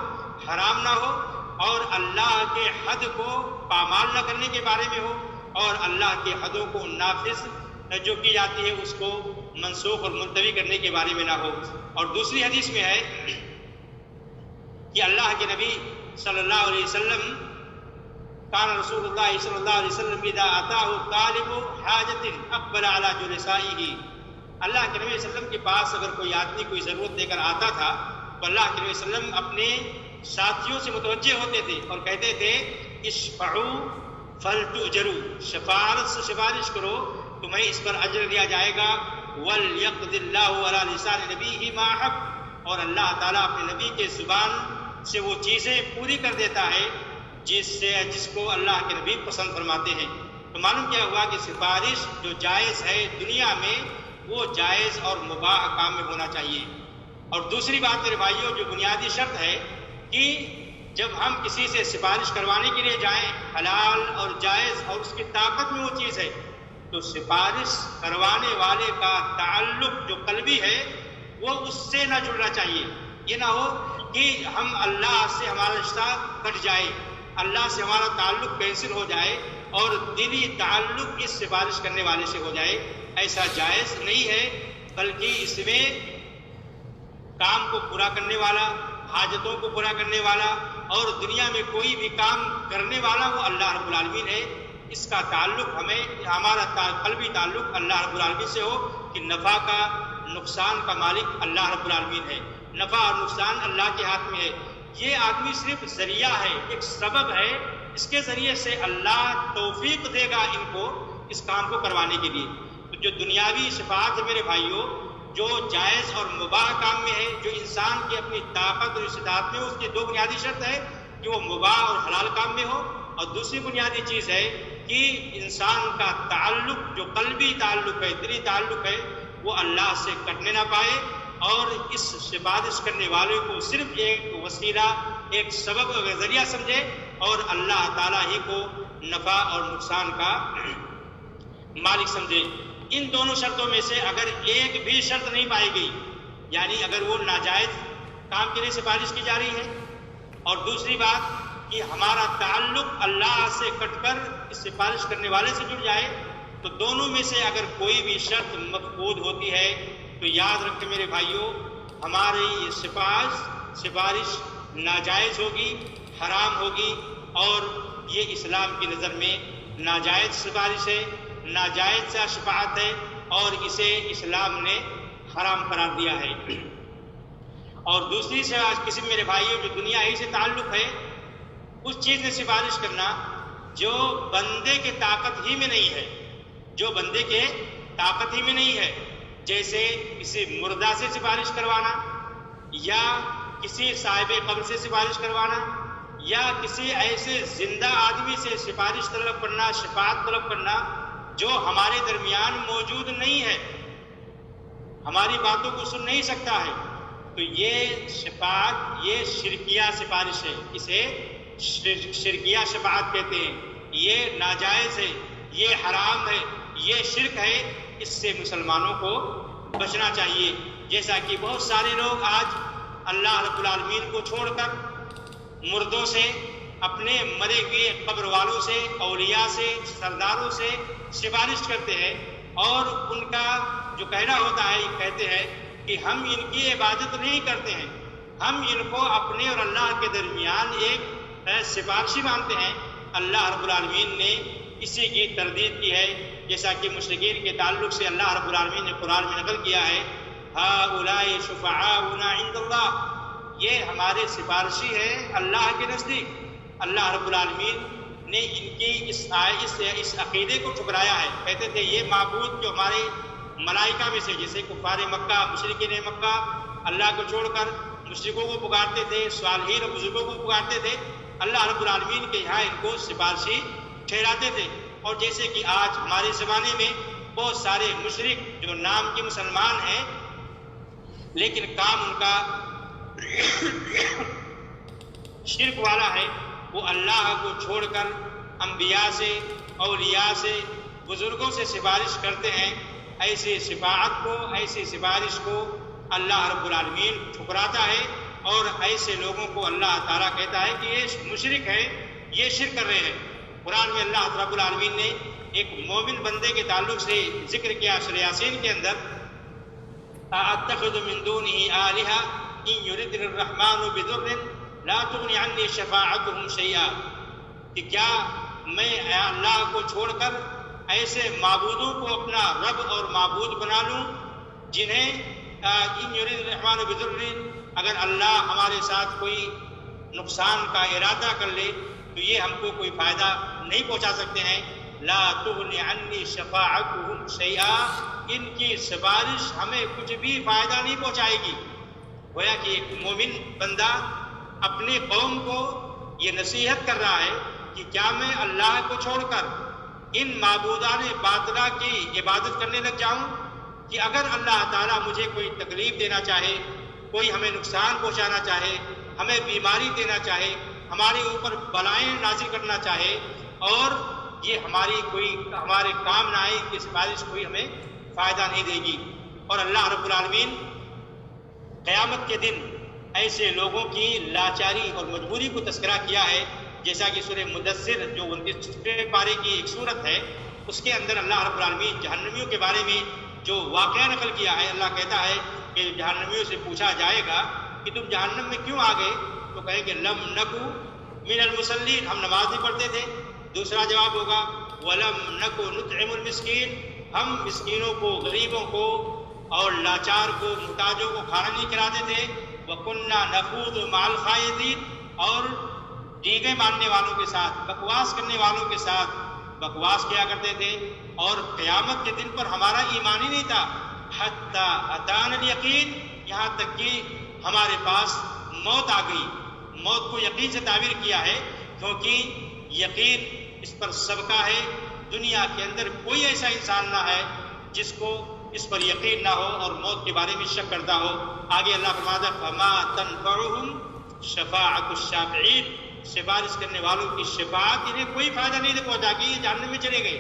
حرام نہ ہو، اور اللہ کے حد کو پامال نہ کرنے کے بارے میں ہو، اور اللہ کے حدوں کو نافذ جو کی جاتی ہے اس کو منسوخ اور ملتوی کرنے کے بارے میں نہ ہو۔ اور دوسری حدیث میں ہے کہ اللہ کے نبی صلی اللہ علیہ وسلم کان رسول اللہ صلی اللہ علیہ وسلم اذا اتاه طالب حاجت اقبل على جلسائه، اللہ کے نبی صلی اللہ علیہ وسلم کے پاس اگر کوئی آدمی کوئی ضرورت لے کر آتا تھا تو اللہ کے نبی صلی اللہ علیہ وسلم اپنے ساتھیوں سے متوجہ ہوتے تھے اور کہتے تھے اشفعوا فلتؤجروا، سفارش کرو تمہیں اس پر اجر دیا جائے گا، وَلْيَقْضِ اللَّهُ عَلَى لِسَانِ نَبِيِّهِ مَا أَحَبَّ، اور اللہ تعالیٰ اپنے نبی کے زبان سے وہ چیزیں پوری کر دیتا ہے جس کو اللہ کے نبی پسند فرماتے ہیں۔ تو معلوم کیا ہوا کہ سفارش جو جائز ہے دنیا میں وہ جائز اور مباح کام میں ہونا چاہیے۔ اور دوسری بات میرے بھائیوں جو بنیادی شرط ہے کہ جب ہم کسی سے سفارش کروانے کے لیے جائیں حلال اور جائز اور اس کی طاقت میں وہ چیز ہے، تو سفارش کروانے والے کا تعلق جو قلبی ہے وہ اس سے نہ جڑنا چاہیے. یہ نہ ہو کہ ہم اللہ سے ہمارا رشتہ کٹ جائے، اللہ سے ہمارا تعلق کینسل ہو جائے اور دلی تعلق اس سفارش کرنے والے سے ہو جائے. ایسا جائز نہیں ہے، بلکہ اس میں کام کو پورا کرنے والا، حاجتوں کو پورا کرنے والا اور دنیا میں کوئی بھی کام کرنے والا وہ اللہ رب العالمین ہے. اس کا تعلق ہمارا قلبی تعلق اللہ رب العالمین سے ہو کہ نفع کا نقصان کا مالک اللہ رب العالمین ہے، نفع اور نقصان اللہ کے ہاتھ میں ہے. یہ آدمی صرف ذریعہ ہے، ایک سبب ہے، اس کے ذریعے سے اللہ توفیق دے گا ان کو اس کام کو کروانے کے لیے. تو جو دنیاوی شفاعت ہے میرے بھائیوں، جو جائز اور مباح کام میں ہے، جو انسان کی اپنی طاقت اور استطاعت میں، اس کی دو بنیادی شرط ہے کہ وہ مباح اور حلال کام میں ہو، اور دوسری بنیادی چیز ہے کہ انسان کا تعلق جو قلبی تعلق ہے، دلی تعلق ہے، وہ اللہ سے کٹنے نہ پائے اور اس سفارش کرنے والے کو صرف ایک وسیلہ، ایک سبب اور ذریعہ سمجھے اور اللہ تعالیٰ ہی کو نفع اور نقصان کا مالک سمجھے. ان دونوں شرطوں میں سے اگر ایک بھی شرط نہیں پائی گئی، یعنی اگر وہ ناجائز کام کے لیے سفارش کی جا رہی ہے اور دوسری بات کہ ہمارا تعلق اللہ سے کٹ کر اس سفارش کرنے والے سے جڑ جائے، تو دونوں میں سے اگر کوئی بھی شرط مفقود ہوتی ہے تو یاد رکھیں میرے بھائیوں، ہماری یہ سفارش ناجائز ہوگی، حرام ہوگی اور یہ اسلام کی نظر میں ناجائز سفارش ہے، ناجائز شفاعت ہے اور اسے اسلام نے حرام قرار دیا ہے. اور دوسری سے کسی میرے بھائیوں جو دنیا ہی سے تعلق ہے، اس چیز میں سفارش کرنا جو بندے کے طاقت ہی میں نہیں ہے، جو بندے کے طاقت ہی میں نہیں ہے، جیسے کسی مردہ سے سفارش کروانا یا کسی صاحب قبر سے سفارش کروانا یا کسی ایسے زندہ آدمی سے سفارش طلب کرنا، شفاعت طلب کرنا جو ہمارے درمیان موجود نہیں ہے، ہماری باتوں کو سن نہیں سکتا ہے. تو یہ شفاعت یہ شرکیہ سفارش ہے، اسے شرکیہ شفاعت کہتے ہیں. یہ ناجائز ہے، یہ حرام ہے، یہ شرک ہے. اس سے مسلمانوں کو بچنا چاہیے. جیسا کہ بہت سارے لوگ آج اللہ رب العالمین کو چھوڑ کر مردوں سے، اپنے مرے ہوئے قبر والوں سے، اولیاء سے، سرداروں سے سفارش کرتے ہیں اور ان کا جو کہنا ہوتا ہے یہ کہتے ہیں کہ ہم ان کی عبادت نہیں کرتے ہیں، ہم ان کو اپنے اور اللہ کے درمیان ایک سفارشی مانتے ہیں. اللہ رب العالمین نے اسی کی تردید کی ہے، جیسا کہ مشرکین کے تعلق سے اللہ رب العالمین نے قرآن میں نقل کیا ہے، ہؤلاء شفعاؤنا عند اللہ، یہ ہمارے سفارشی ہیں اللہ کے نزدیک. اللہ رب العالمین نے ان کی اس عقیدے کو ٹھکرایا ہے. کہتے تھے یہ معبود جو ہمارے ملائکہ میں سے، جیسے کفار مکہ، مشرکین مکہ اللہ کو چھوڑ کر مشرکوں کو پکارتے تھے، صالحین اور بزرگوں کو پکارتے تھے، اللہ رب العالمین کے یہاں ان کو سفارشی ٹھہراتے تھے. اور جیسے کہ آج ہمارے زمانے میں بہت سارے مشرک جو نام کے مسلمان ہیں لیکن کام ان کا شرک والا ہے، وہ اللہ کو چھوڑ کر انبیاء سے، اولیاء سے، بزرگوں سے سفارش کرتے ہیں. ایسی شفاعت کو، ایسی سفارش کو اللہ رب العالمین ٹھکراتا ہے اور ایسے لوگوں کو اللہ تعالیٰ کہتا ہے کہ یہ مشرک ہے، یہ شرک کر رہے ہیں. قرآن میں اللہ رب العالمین نے ایک مومن بندے کے تعلق سے ذکر کیا سورہ یاسین کے اندر، اتخذ من دونه آلهة ان يردني الرحمن بضر لا تغني عني شفاعتهم شيئا، کہ کیا میں اللہ کو چھوڑ کر ایسے معبودوں کو اپنا رب اور معبود بنا لوں جنہیں ان يرد الرحمن بضر، اگر اللہ ہمارے ساتھ کوئی نقصان کا ارادہ کر لے تو یہ ہم کو کوئی فائدہ نہیں پہنچا سکتے ہیں. لا تغنی عنی شفاعتهم شیئا، ان کی سفارش ہمیں کچھ بھی فائدہ نہیں پہنچائے گی. گویا کہ ایک مومن بندہ اپنی قوم کو یہ نصیحت کر رہا ہے کہ کیا میں اللہ کو چھوڑ کر ان معبودان باطلہ کی عبادت کرنے لگ جاؤں کہ اگر اللہ تعالیٰ مجھے کوئی تکلیف دینا چاہے، کوئی ہمیں نقصان پہنچانا چاہے، ہمیں بیماری دینا چاہے، ہمارے اوپر بلائیں نازل کرنا چاہے اور یہ ہمارے کام نہ آئے، کہ سفارش کوئی ہمیں فائدہ نہیں دے گی۔ اور اللہ رب العالمین قیامت کے دن ایسے لوگوں کی لاچاری اور مجبوری کو تذکرہ کیا ہے، جیسا کہ سورہ مدثر جو 29 پارے کی ایک سورت ہے، اس کے اندر اللہ رب العالمین جہنمیوں کے بارے میں جو واقعہ نقل کیا ہے، اللہ کہتا ہے کہ جہنمیوں سے پوچھا جائے گا کہ تم جہنم میں کیوں آ گئے، تو کہیں کہ لم نکو من المصلین، ہم نماز نہیں پڑھتے تھے۔ دوسرا جواب ہوگا ولم نکو نطعم المسکین، ہم مسکینوں کو، غریبوں کو اور لاچار کو، محتاجوں کو کھانا نہیں کھلاتے تھے۔ وَكُنَّا نَخُوضُ مَعَ الْخَائِضِينَ، اور ڈیگے ماننے والوں کے ساتھ، بکواس کرنے والوں کے ساتھ بکواس کیا کرتے تھے۔ اور قیامت کے دن پر ہمارا ایمان ہی نہیں تھا، حَتَّى أَتَانَا الْيَقِينُ، یہاں تک کہ ہمارے پاس موت آ گئی۔ موت کو یقین سے تعبیر کیا ہے کیونکہ یقین اس پر سبقہ ہے۔ دنیا کے اندر کوئی ایسا انسان نہ ہے جس کو اس پر یقین نہ ہو اور موت کے بارے میں شک کرتا ہو۔ آگے اللہ فرماتا ہے فَمَا تَنفَعُهُمْ شَفَاعَةُ الشَّافِعِينَ، سفارش کرنے والوں کی شفاعت انہیں کوئی فائدہ نہیں پہنچا گی، یہ جہنم میں چلے گئے۔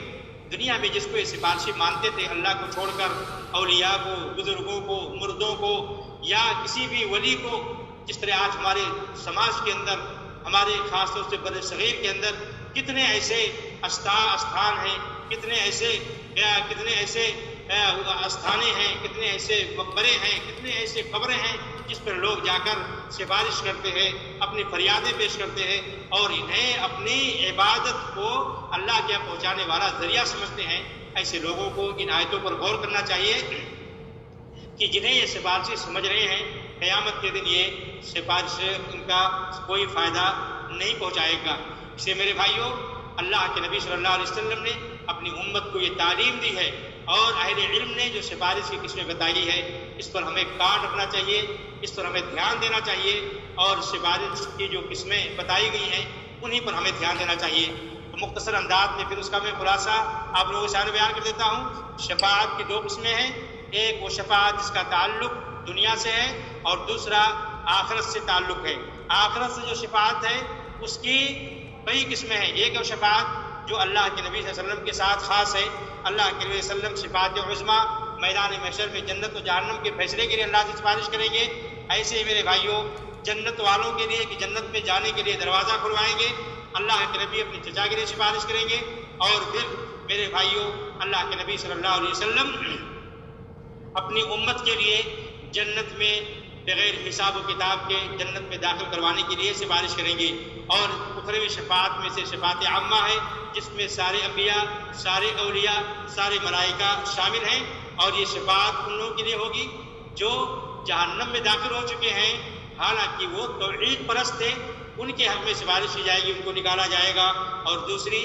دنیا میں جس کو یہ سفارشی مانتے تھے اللہ کو چھوڑ کر، اولیاء کو، بزرگوں کو، مردوں کو یا کسی بھی ولی کو، جس طرح آج ہمارے سماج کے اندر، ہمارے خاص طور سے بر صغیر کے اندر کتنے ایسے استھان ہیں، کتنے ایسے استھانے ہیں، کتنے ایسے مقبرے ہیں، کتنے ایسے قبریں ہیں جس پر لوگ جا کر سفارش کرتے ہیں، اپنی فریادیں پیش کرتے ہیں اور انہیں اپنی عبادت کو اللہ کے پہنچانے والا ذریعہ سمجھتے ہیں۔ ایسے لوگوں کو ان آیتوں پر غور کرنا چاہیے کہ جنہیں یہ سفارشی سمجھ رہے ہیں، قیامت کے دن یہ سفارش ان کا کوئی فائدہ نہیں پہنچائے گا۔ اسے میرے بھائیوں، اللہ کے نبی صلی اللہ علیہ وسلم نے اپنی امت کو یہ تعلیم دی ہے اور اہل علم نے جو سفارش کی قسمیں بتائی ہے، اس پر ہمیں کان رکھنا چاہیے، اس پر ہمیں دھیان دینا چاہیے اور سفارش کی جو قسمیں بتائی گئی ہیں انہی پر ہمیں دھیان دینا چاہیے۔ تو مختصر انداز میں پھر اس کا میں خلاصہ آپ لوگوں کے سامنے بیان کر دیتا ہوں۔ شفاعت کی دو قسمیں ہیں، ایک وہ شفاعت جس کا تعلق دنیا سے ہے اور دوسرا آخرت سے تعلق ہے۔ آخرت سے جو شفاعت ہے اس کی کئی قسمیں ہیں۔ ایک وہ شفاعت جو اللہ کے نبی صلی اللہ علیہ وسلم کے ساتھ خاص ہے۔ اللہ کے نبی صلی اللہ علیہ وسلم شفاعت عظمیٰ میدان محشر میں جنت و جہنم کے فیصلے کے لیے اللہ سے سفارش کریں گے۔ ایسے ہی میرے بھائیوں، جنت والوں کے لیے کہ جنت میں جانے کے لیے دروازہ کھلوائیں گے، اللہ کے نبی اپنی چچا کے لیے سفارش کریں گے۔ اور پھر میرے بھائیوں، اللہ کے نبی صلی اللہ علیہ وسلم اپنی امت کے لیے جنت میں بغیر حساب و کتاب کے جنت میں داخل کروانے کے لیے سفارش کریں گے۔ اور اخروی شفاعت میں سے شفاعت عامہ ہے جس میں سارے انبیاء، سارے اولیاء، سارے ملائکہ شامل ہیں، اور یہ شفاعت ان لوگوں کے لیے ہوگی جو جہنم میں داخل ہو چکے ہیں، حالانکہ وہ توحید پرست تھے، ان کے حق میں سفارش کی جائے گی، ان کو نکالا جائے گا۔ اور دوسری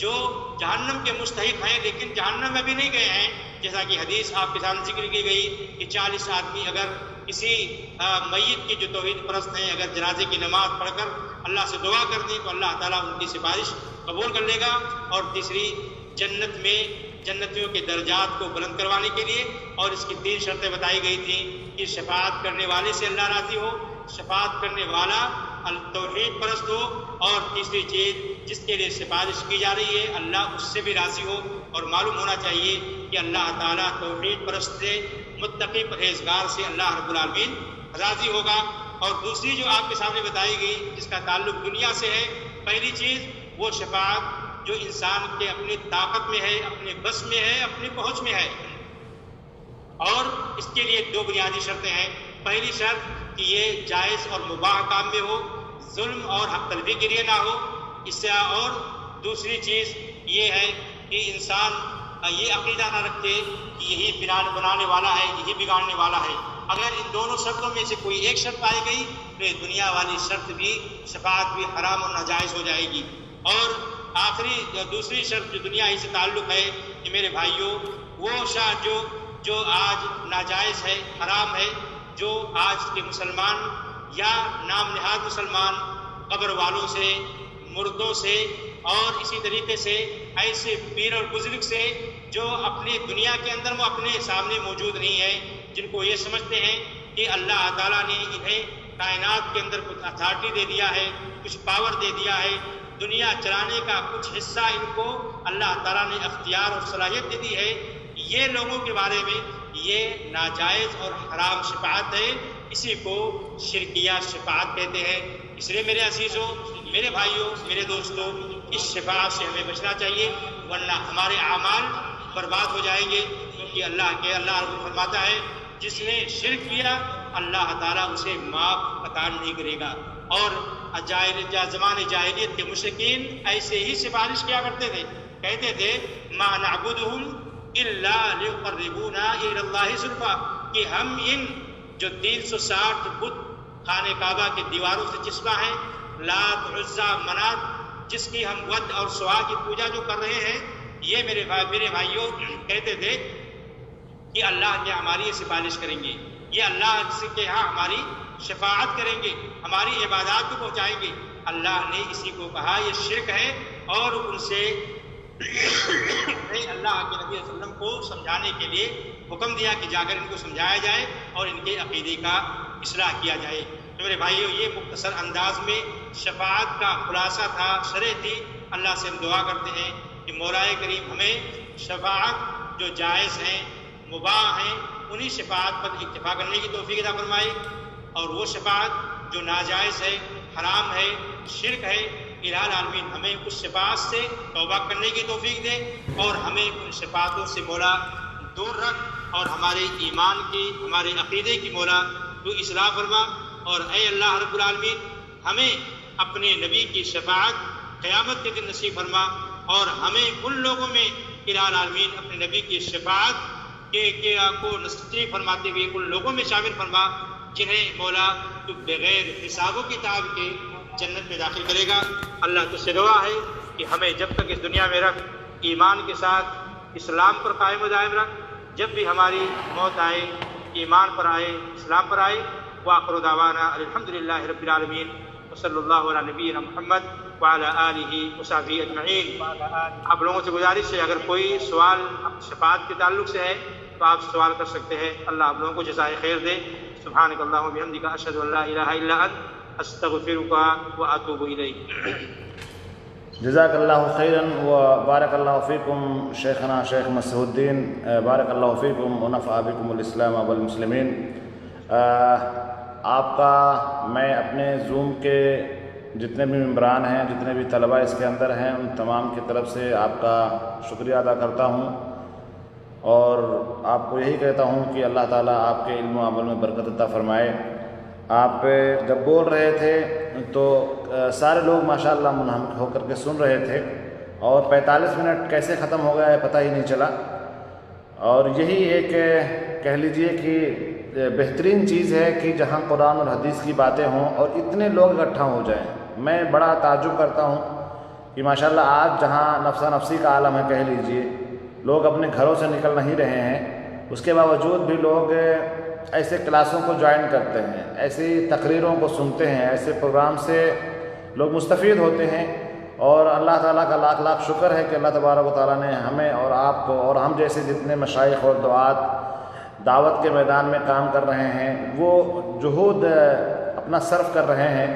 جو جہنم کے مستحق ہیں لیکن جہنم میں بھی نہیں گئے ہیں، جیسا کہ حدیث آپ کے سامنے ذکر کی گئی کہ 40 آدمی اگر کسی میت کی جو توحید پرست ہیں اگر جنازے کی نماز پڑھ کر اللہ سے دعا کر دیں تو اللہ تعالیٰ ان کی سفارش قبول کر لے گا۔ اور تیسری، جنت میں جنتیوں کے درجات کو بلند کروانے کے لیے، اور اس کی 3 شرطیں بتائی گئی تھیں کہ شفاعت کرنے والے سے اللہ راضی ہو، شفاعت کرنے والا توحید پرست ہو، اور تیسری چیز جس کے لیے سفارش کی جا رہی ہے اللہ اس سے بھی راضی ہو۔ اور معلوم ہونا چاہیے کہ اللہ تعالیٰ توحید پرست سے، متقی پرہیزگار سے اللہ رب العالمین راضی ہوگا۔ اور دوسری جو آپ کے سامنے بتائی گئی جس کا تعلق دنیا سے ہے، پہلی چیز وہ شفاعت جو انسان کے اپنی طاقت میں ہے، اپنے بس میں ہے، اپنی پہنچ میں ہے، اور اس کے لیے 2 بنیادی شرطیں ہیں۔ پہلی شرط کہ یہ جائز اور مباح کام میں ہو، ظلم اور حق طلبی کے لیے نہ ہو، اس سے، اور دوسری چیز یہ ہے کہ انسان یہ عقیدہ نہ رکھے کہ یہی بنانے والا ہے، یہی بگاڑنے والا ہے۔ اگر ان دونوں شرطوں میں سے کوئی ایک شرط پائی گئی تو یہ دنیا والی شرط بھی، شفاعت بھی حرام اور ناجائز ہو جائے گی۔ اور آخری دوسری شرط جو دنیا ہی سے تعلق ہے کہ میرے بھائیوں، وہ شرط جو آج ناجائز ہے، حرام ہے، جو آج کے مسلمان یا نام نہاد مسلمان قبر والوں سے، مردوں سے، اور اسی طریقے سے ایسے پیر اور بزرگ سے جو اپنی دنیا کے اندر وہ اپنے سامنے موجود نہیں ہے، جن کو یہ سمجھتے ہیں کہ اللہ تعالیٰ نے انہیں کائنات کے اندر کچھ اتھارٹی دے دیا ہے، کچھ پاور دے دیا ہے، دنیا چلانے کا کچھ حصہ ان کو اللہ تعالیٰ نے اختیار اور صلاحیت دے دی ہے، یہ لوگوں کے بارے میں یہ ناجائز اور حرام شفاعت ہے، اسی کو شرکیہ شفاعت کہتے ہیں۔ اس لیے میرے عزیزوں، میرے بھائیوں، میرے دوستوں، اس شفاعت سے ہمیں بچنا چاہیے، ورنہ ہمارے اعمال برباد ہو جائیں گے، کیونکہ اللہ فرماتا ہے جس نے شرک کیا اللہ تعالیٰ اسے معاف قطع نہیں کرے گا۔ اور زمان جاہلیت کے مشرکین ایسے ہی سفارش کیا کرتے تھے، کہتے تھے ما نعبدہم الا لیقربونا الی اللہ زلفی، کہ ہم ان جو 360 بت خانہ کعبہ کے دیواروں سے چسپاں ہیں، لات، عزا، منات، جس کی ہم ود اور سوا کی پوجا جو کر رہے ہیں، یہ میرے بھائیوں کہتے تھے کہ اللہ کے ہماری سفارش کریں گے، یہ اللہ کے ہاں ہماری شفاعت کریں گے، ہماری عبادات کو پہنچائیں گے۔ اللہ نے اسی کو کہا یہ شرک ہے، اور ان سے اللہ کے نبی صلی اللہ علیہ وسلم کو سمجھانے کے لیے حکم دیا کہ جا کر ان کو سمجھایا جائے اور ان کے عقیدے کا اصلاح کیا جائے۔ تو میرے بھائیوں، یہ مختصر انداز میں شفاعت کا خلاصہ تھا، شرح تھی۔ اللہ سے ہم دعا کرتے ہیں کہ مولا کریم ہمیں شفاعت جو جائز ہیں، مباح ہیں، انہی شفاعت پر اکتفا کرنے کی توفیق عطا فرمائے، اور وہ شفاعت جو ناجائز ہے، حرام ہے، شرک ہے، الہ العالمین ہمیں اس شفاعت سے توبہ کرنے کی توفیق دے، اور ہمیں ان شفاعتوں سے مولا دور رکھ، اور ہمارے ایمان کی، ہمارے عقیدے کی مولا تو اصلاح فرما، اور اے اللہ رب العالمین ہمیں اپنے نبی کی شفاعت قیامت کے دن نصیب فرما، اور ہمیں ان لوگوں میں الہ العالمین اپنے نبی کی شفاعت کو نصیب فرماتے ہوئے ان لوگوں میں شامل فرما جنہیں مولا تو بغیر حساب و کتاب کے جنت میں داخل کرے گا۔ اللہ تجھ سے دعا ہے کہ ہمیں جب تک اس دنیا میں رکھ، ایمان کے ساتھ اسلام پر قائم و دائم رکھ، جب بھی ہماری موت آئے ایمان پر آئے، اسلام پر آئے۔ وآخر دعوانا الحمدللہ رب العالمین، وصلی اللہ علی نبینا محمد وعلی آلہ وصحبہ اجمعین۔ آپ لوگوں سے گزارش ہے اگر کوئی سوال شفاعت کے تعلق سے ہے تو آپ سوال کر سکتے ہیں۔ اللہ آپ لوگوں کو جزائے خیر دے۔ سبحانک اللہم وبحمدک، اشہد ان لا الہ الا انت، استغفرک واتوب الیک۔ جزاک اللہ خیراً و بارک اللہ فیکم شیخنا شیخ مسعود الدین، بارک اللہ فیکم و نفع بکم الاسلام والمسلمین۔ آپ کا میں اپنے زوم کے جتنے بھی ممبران ہیں، جتنے بھی طلباء اس کے اندر ہیں، ان تمام کی طرف سے آپ کا شکریہ ادا کرتا ہوں، اور آپ کو یہی کہتا ہوں کہ اللہ تعالیٰ آپ کے علم و عمل میں برکت عطا فرمائے۔ آپ جب بول رہے تھے تو سارے لوگ ماشاءاللہ منہمک ہو کر کے سن رہے تھے، اور 45 منٹ کیسے ختم ہو گیا ہے پتہ ہی نہیں چلا، اور یہی ایک کہہ لیجئے کہ بہترین چیز ہے کہ جہاں قرآن اور حدیث کی باتیں ہوں اور اتنے لوگ اکٹھا ہو جائیں۔ میں بڑا تعجب کرتا ہوں کہ ماشاءاللہ آج جہاں نفسا نفسی کا عالم ہے کہہ لیجئے، لوگ اپنے گھروں سے نکل نہیں رہے ہیں، اس کے باوجود بھی لوگ ایسے کلاسوں کو جوائن کرتے ہیں، ایسی تقریروں کو سنتے ہیں، ایسے پروگرام سے لوگ مستفید ہوتے ہیں، اور اللہ تعالیٰ کا لاکھ لاکھ شکر ہے کہ اللہ تبارک و تعالیٰ نے ہمیں اور آپ کو اور ہم جیسے جتنے مشائخ اور دعات دعوت کے میدان میں کام کر رہے ہیں، وہ جہود اپنا صرف کر رہے ہیں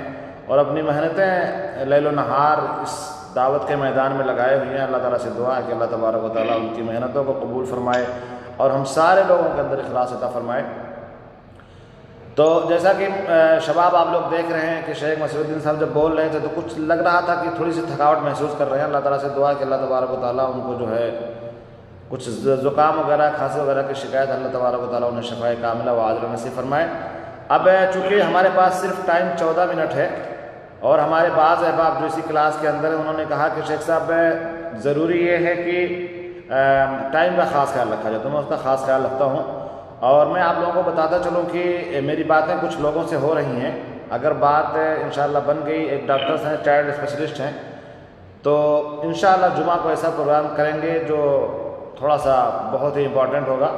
اور اپنی محنتیں لیل و نہار اس دعوت کے میدان میں لگائے ہوئے ہیں۔ اللہ تعالیٰ سے دعا ہے کہ اللہ تبارک و تعالیٰ ان کی محنتوں کو قبول فرمائے اور ہم سارے لوگوں کے اندر اخلاص عطا فرمائے۔ تو جیسا کہ شباب آپ لوگ دیکھ رہے ہیں کہ شیخ مسعود الدین صاحب جب بول رہے تھے تو کچھ لگ رہا تھا کہ تھوڑی سی تھکاوٹ محسوس کر رہے ہیں۔ اللہ تعالیٰ سے دعا ہے کہ اللہ تبارک و تعالیٰ ان کو جو ہے کچھ زکام وغیرہ، کھانسی وغیرہ کی شکایت، اللہ تبارک و تعالیٰ انہیں شفائے کاملہ و عاجلہ نصیب فرمائے۔ اب چونکہ ہمارے پاس صرف ٹائم 14 منٹ ہے، اور ہمارے بعض احباب جو اسی کلاس کے اندر ہیں انہوں نے کہا کہ شیخ صاحب ضروری یہ ہے کہ ٹائم کا خاص خیال رکھا جائے، تو میں اس کا خاص خیال رکھتا ہوں، اور میں آپ لوگوں کو بتاتا چلوں کہ میری باتیں کچھ لوگوں سے ہو رہی ہیں۔ اگر بات انشاءاللہ بن گئی، ایک ڈاکٹرز ہیں، چائلڈ اسپیشلسٹ ہیں، تو انشاءاللہ جمعہ کو ایسا پروگرام کریں گے جو تھوڑا سا بہت ہی امپورٹنٹ ہوگا،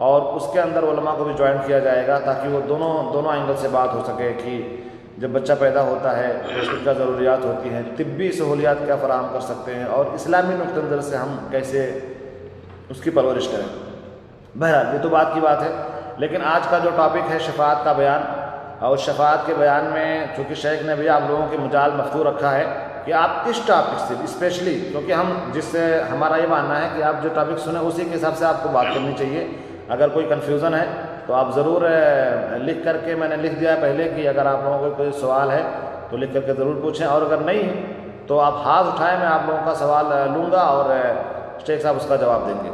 اور اس کے اندر علماء کو بھی جوائن کیا جائے گا تاکہ وہ دونوں اینگل سے بات ہو سکے کہ جب بچہ پیدا ہوتا ہے تو اس کی کیا ضروریات ہوتی ہیں، طبی سہولیات کیا فراہم کر سکتے ہیں، اور اسلامی نقطہ نظر سے ہم کیسے اس کی پرورش کریں۔ بہرحال یہ تو بات کی بات ہے، لیکن آج کا جو ٹاپک ہے شفاعت کا بیان، اور شفاعت کے بیان میں چونکہ شیخ نے بھی آپ لوگوں کے مجال مفتوح رکھا ہے کہ آپ کس ٹاپک سے اسپیشلی، کیونکہ ہم جس سے ہمارا یہ ماننا ہے کہ آپ جو ٹاپک سنیں اسی کے حساب سے آپ کو بات کرنی چاہیے. اگر کوئی کنفیوژن ہے تو آپ ضرور لکھ کر کے، میں نے لکھ دیا ہے پہلے کہ اگر آپ لوگوں کو کوئی سوال ہے تو لکھ کر کے ضرور پوچھیں، اور اگر نہیں تو آپ ہاتھ اٹھائیں، میں آپ لوگوں کا سوال لوں گا اور شیخ صاحب اس کا جواب دیں گے.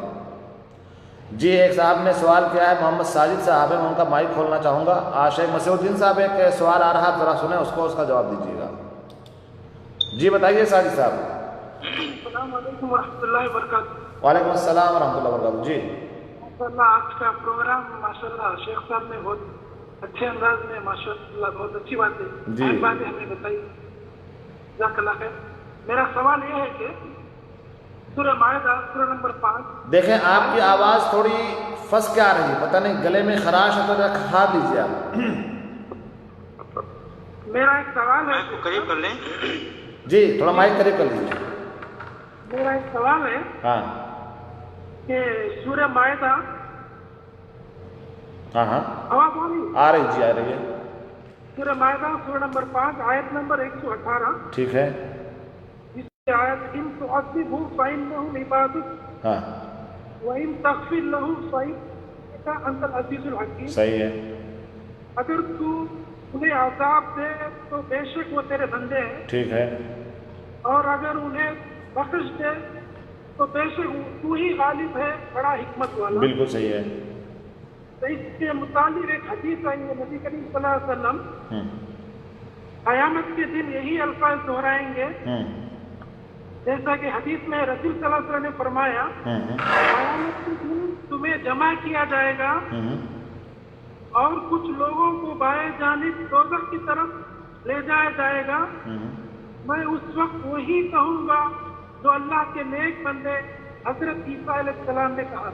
جی ایک صاحب نے سوال کیا ہے، محمد ساجد صاحب ہے، میں ان کا مائک کھولنا چاہوں گا. شیخ مسیح الدین صاحب ایک سوال آ رہا ہے، ذرا سنیں اس کو، اس کا جواب دیجیے گا. جی بتائیے ساجد صاحب. السلام علیکم ورحمۃ اللہ وبرکاتہ. وعلیکم السلام ورحمۃ اللہ وبرکاتہ. جی ماشاء اللہ آج کا پروگرام ماشاء اللہ شیخ صاحب نے بہت اچھے انداز میں ماشاء اللہ بہت اچھی باتیں جی باتیں ہمیں بتائی. جزاک اللہ خیر. میرا سوال یہ ہے کہ سورہ مائدہ سورہ نمبر 5. دیکھیں آپ کی آواز تھوڑی پھنس کے آ رہی ہے، پتہ نہیں گلے میں خراش ہے تو ذرا کھا لیجیے آپ. میرا ایک سوال ہے. کو قریب کر لیں. جی تھوڑا مائک قریب کر لیجیے. میرا ایک سوال ہے ہاں کہ سورہ مائدہ ہاں آواز آ رہی، جی آ رہی ہے. سورہ مائدہ سورہ نمبر 5 آیت نمبر 118. ٹھیک ہے. اس کی آیت ان تعذبوا فإنهم عبادك ہاں وإن تغفر لهم فإنك أنت العزيز الحكيم. صحیح ہے. اگر تو انہیں عذاب دے تو بے شک وہ تیرے بندے ہیں، ٹھیک ہے. اور اگر انہیں بخش دے تو بے شک تو ہی غالب ہے، بڑا حکمت والا. بالکل صحیح ہے. تو اس کے متعلق ایک حدیث آئی ہے، نبی کریم صلی اللہ علیہ وسلم قیامت کے دن یہی الفاظ دہرائیں گے، جیسا کہ حدیث میں رسول صلی اللہ علیہ وسلم نے فرمایا قیامت کے دن تمہیں جمع کیا جائے گا اور کچھ لوگوں کو بائیں جانب دوزخ کی طرف لے جایا جائے گا. میں اس وقت وہی کہوں گا جو اللہ کے نیک بندے حضرت عیسیٰ علیہ السلام نے کہا.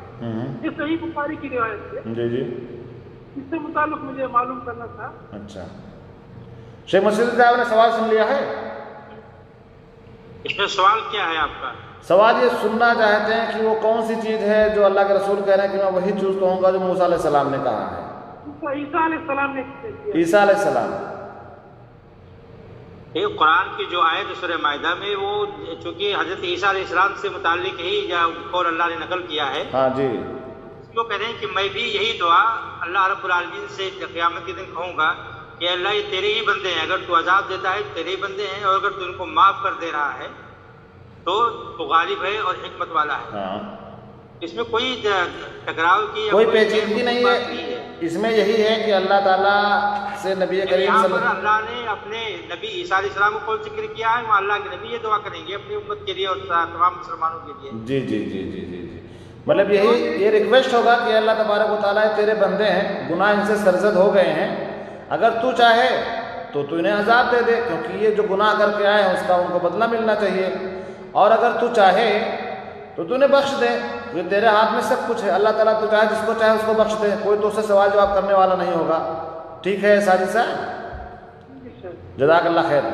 یہ صحیح بخاری کی روایت ہے. جی جی اس سے متعلق مجھے معلوم کرنا تھا. اچھا شیخ مسیح صاحب نے سوال سن لیا ہے. اس میں سوال کیا ہے آپ کا؟ سوال یہ سننا چاہتے ہیں کہ وہ کون سی چیز ہے جو اللہ کے رسول کہہ رہے ہیں کہ میں وہی چیز کہوں گا جو موسیٰ علیہ السلام نے کہا ہے. عیسیٰ علیہ السلام نے کیا؟ عیسیٰ علیہ السلام. یہ قرآن کی جو آیت سورہ مائدہ میں وہ چونکہ حضرت عیسیٰ علیہ السلام سے متعلق ہی قول اللہ نے نقل کیا ہے. ہاں جی وہ کہہ رہے ہیں کہ میں بھی یہی دعا اللہ رب العالمین سے قیامت کے دن کہوں گا کہ اللہ یہ تیرے ہی بندے ہیں، اگر تو عذاب دیتا ہے تیرے ہی بندے ہیں، اور اگر تو ان کو معاف کر دے رہا ہے تو غالب ہے اور حکمت والا ہے. ہاں اس میں کوئی ٹکراؤ کی کوئی پیچیدگی نہیں ہے. اس میں یہی ہے کہ اللہ تعالیٰ سے نبی کریم یہاں صلی پر اللہ نے اپنے نبی عیسیٰ علیہ السلام کو ذکر کیا ہے، وہاں اللہ کے نبی یہ دعا کریں گے اپنی امت کے لیے اور تمام مسلمانوں کے لیے. جی جی جی جی جی جی مطلب یہی یہ ریکویسٹ ہوگا کہ اللہ تبارک و تعالیٰ تیرے بندے ہیں، گناہ ان سے سرزد ہو گئے ہیں، اگر تو چاہے تو انہیں عذاب دے دے کیونکہ یہ جو گناہ کر کے آئے ہیں اس کا ان کو بدلہ ملنا چاہیے، اور اگر تو چاہے تو انہیں بخش دے، یہ تیرے ہاتھ میں سب کچھ ہے. اللہ تعالیٰ تو چاہے جس کو چاہے اس کو بخش دے، کوئی تو اس سے سوال جواب کرنے والا نہیں ہوگا. ٹھیک ہے ساجد صاحب، جزاک اللہ خیر.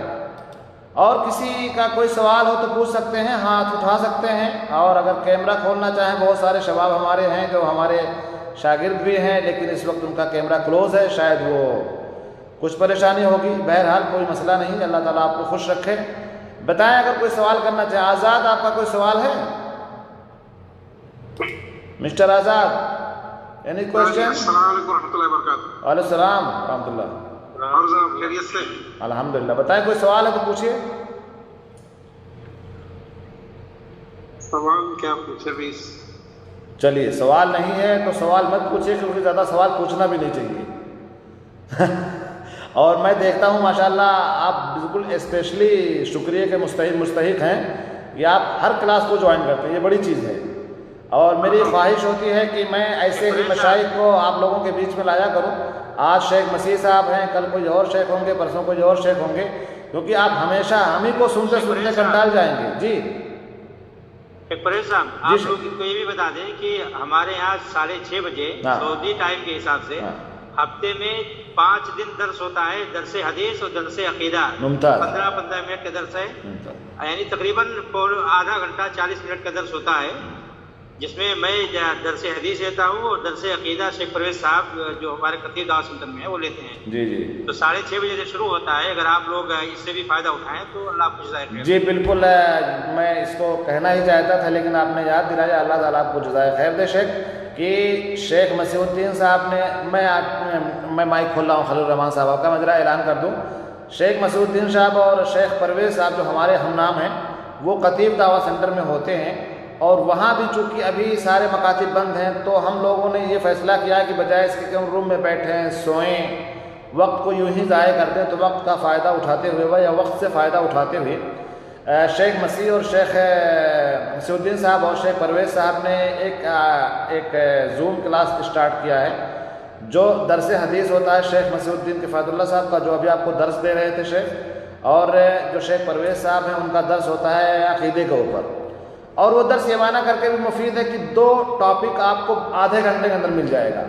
اور کسی کا کوئی سوال ہو تو پوچھ سکتے ہیں، ہاتھ اٹھا سکتے ہیں، اور اگر کیمرہ کھولنا چاہیں بہت سارے شباب ہمارے ہیں جو ہمارے شاگرد بھی ہیں لیکن اس وقت ان کا کیمرہ کلوز ہے، شاید وہ کچھ پریشانی ہوگی. بہرحال کوئی مسئلہ نہیں، اللہ تعالیٰ آپ کو خوش رکھے. بتائیں اگر کوئی سوال کرنا چاہے. آزاد آپ کا کوئی سوال ہے؟ مسٹر آزاد اینی کوشچن؟ السلام علیکم ورحمۃ اللہ وبرکاتہ. وعلیکم السلام ورحمۃ اللہ. اور جناب خیریت سے؟ الحمدللہ. بتائیں کوئی سوال ہے تو پوچھیے. سوال کیا پوچھے بھی؟ چلیے سوال نہیں ہے تو سوال مت پوچھیے کیونکہ زیادہ سوال پوچھنا بھی نہیں چاہیے. اور میں دیکھتا ہوں ماشاءاللہ آپ بالکل اسپیشلی شکریہ کے مستحق ہیں. یہ آپ ہر کلاس کو جوائن کرتے ہیں، یہ بڑی چیز ہے. اور میری خواہش ہوتی ہے کہ میں ایسے ہی مشائخ کو آپ لوگوں کے بیچ میں لایا کروں. آج شیخ مسیح صاحب ہیں، کل کوئی اور شیخ ہوں گے، پرسوں کوئی اور شیخ ہوں گے، کیونکہ آپ ہمیشہ ہم ہی کو سنتے سنتے کنٹال جائیں گے. جی پریش صاحب آپ لوگ کو یہ بھی بتا دیں کہ ہمارے یہاں 6:30 بجے سعودی ٹائم کے حساب سے ہفتے میں 5 دن درس ہوتا ہے، درس حدیث اور درس عقیدہ. 15 منٹ کا درس ہے، یعنی تقریباً آدھا گھنٹہ 40 منٹ کا درس ہوتا ہے. جس میں میں درس حدیث لیتا ہوں اور درس عقیدہ شیخ پرویز صاحب جو ہمارے خطیب دعوت سنٹر میں ہیں وہ لیتے ہیں. جی جی. تو 6:30 بجے سے شروع ہوتا ہے. اگر آپ لوگ اس سے بھی فائدہ اٹھائیں تو اللہ آپ کو جزائے خیر. جی بالکل، میں اس کو کہنا ہی چاہتا تھا لیکن آپ نے یاد دلایا. اللہ تعالیٰ آپ کو جزائے خیر دے شیخ. کہ شیخ مسیح الدین صاحب نے، میں مائک کھول رہا ہوں خلیل الرحمان صاحب کا، میں ذرا اعلان کر دوں. شیخ مسیح الدین صاحب اور شیخ پرویز صاحب جو ہمارے ہم نام ہیں وہ خطیب دعوت سینٹر میں ہوتے ہیں، اور وہاں بھی چونکہ ابھی سارے مکاتب بند ہیں تو ہم لوگوں نے یہ فیصلہ کیا کہ بجائے اس کے کہ ہم روم میں بیٹھیں سوئیں، وقت کو یوں ہی ضائع کرتے ہیں، تو وقت کا فائدہ اٹھاتے ہوئے یا وقت سے فائدہ اٹھاتے ہوئے شیخ مسیح اور شیخ مسیح الدین صاحب اور شیخ پرویز صاحب نے ایک زوم کلاس اسٹارٹ کیا ہے جو درس حدیث ہوتا ہے. شیخ مسیح الدین کفایت اللہ صاحب کا جو ابھی آپ کو درس دے رہے تھے شیخ، اور جو شیخ پرویز صاحب ہیں ان کا درس ہوتا ہے عقیدے کے اوپر. اور وہ درس یہ معنی کر کے بھی مفید ہے کہ 2 ٹاپک آپ کو آدھے گھنٹے کے اندر مل جائے گا.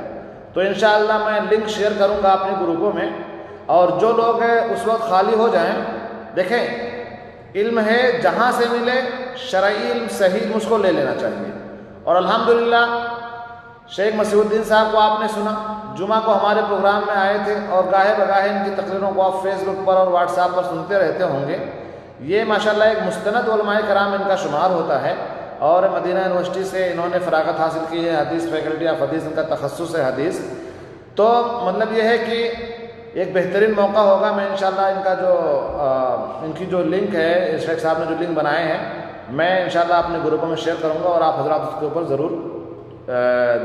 تو انشاءاللہ میں لنک شیئر کروں گا اپنے گروپوں میں، اور جو لوگ اس وقت خالی ہو جائیں، دیکھیں علم ہے جہاں سے ملے، شرعی علم صحیح اس کو لے لینا چاہیے. اور الحمدللہ شیخ مسیح الدین صاحب کو آپ نے سنا، جمعہ کو ہمارے پروگرام میں آئے تھے، اور گاہے بگاہے ان کی تقریروں کو آپ فیس بک پر اور واٹس ایپ پر سنتے رہتے ہوں گے. یہ ماشاءاللہ ایک مستند علماء کرام ان کا شمار ہوتا ہے، اور مدینہ یونیورسٹی سے انہوں نے فراغت حاصل کی ہے، حدیث فیکلٹی آف حدیث ان کا تخصص ہے حدیث. تو مطلب یہ ہے کہ ایک بہترین موقع ہوگا. میں انشاءاللہ ان کا ان کی جو لنک ہے، شیخ صاحب نے جو لنک بنائے ہیں، میں انشاءاللہ اپنے گروپوں میں شیئر کروں گا، اور آپ حضرات اس کے اوپر ضرور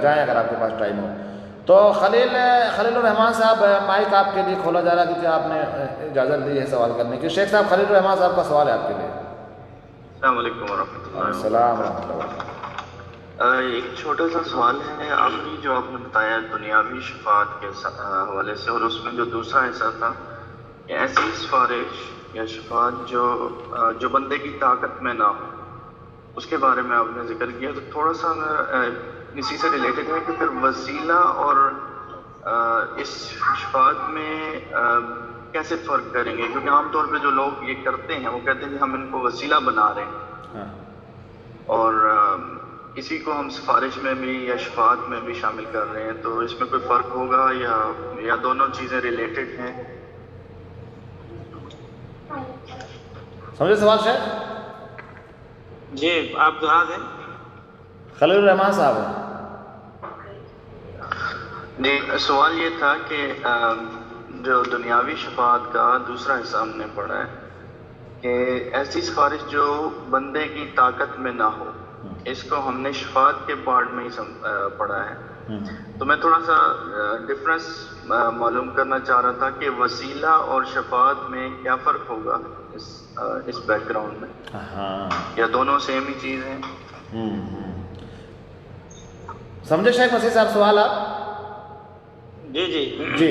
جائیں اگر آپ کے پاس ٹائم ہو. تو خلیل الرحمان صاحب مائک آپ کے لیے کھولا جا رہا ہے کیونکہ آپ نے اجازت دی ہے سوال کرنے کی. شیخ صاحب خلیل الرحمان صاحب کا سوال ہے آپ کے لیے. السلام علیکم ورحمۃ اللہ. السلام ورحمۃ اللہ. ایک چھوٹا سا سوال ہے. آپ نے جو آپ نے بتایا دنیاوی شفاعت کے حوالے سے، اور اس میں جو دوسرا حصہ تھا کہ ایسی سفارش یا شفاعت جو بندے کی طاقت میں نہ ہو، اس کے بارے میں آپ نے ذکر کیا. تو تھوڑا سا اسی سے ریلیٹڈ ہے کہ پھر وسیلہ اور اس شفاعت میں کیسے فرق کریں گے؟ کیونکہ عام طور پہ جو لوگ یہ کرتے ہیں وہ کہتے ہیں کہ ہم ان کو وسیلہ بنا رہے ہیں، اور کسی کو ہم سفارش میں بھی یا شفاعت میں بھی شامل کر رہے ہیں. تو اس میں کوئی فرق ہوگا یا دونوں چیزیں ریلیٹڈ ہیں؟ سمجھے سوال شیخ؟ جی آپ دہرا دیں. خلیل الرحمان صاحب ہیں. جی سوال یہ تھا کہ جو دنیاوی شفاعت کا دوسرا حصہ ہم نے پڑھا ہے کہ ایسی سفارش جو بندے کی طاقت میں نہ ہو، اس کو ہم نے شفاعت کے پارٹ میں ہی پڑھا ہے. تو میں تھوڑا سا ڈفرنس معلوم کرنا چاہ رہا تھا کہ وسیلہ اور شفاعت میں کیا فرق ہوگا اس بیک گراؤنڈ میں، یا دونوں سیم ہی چیز ہیں؟ سمجھے شیخ مسیح صاحب سوال آپ؟ جی جی جی.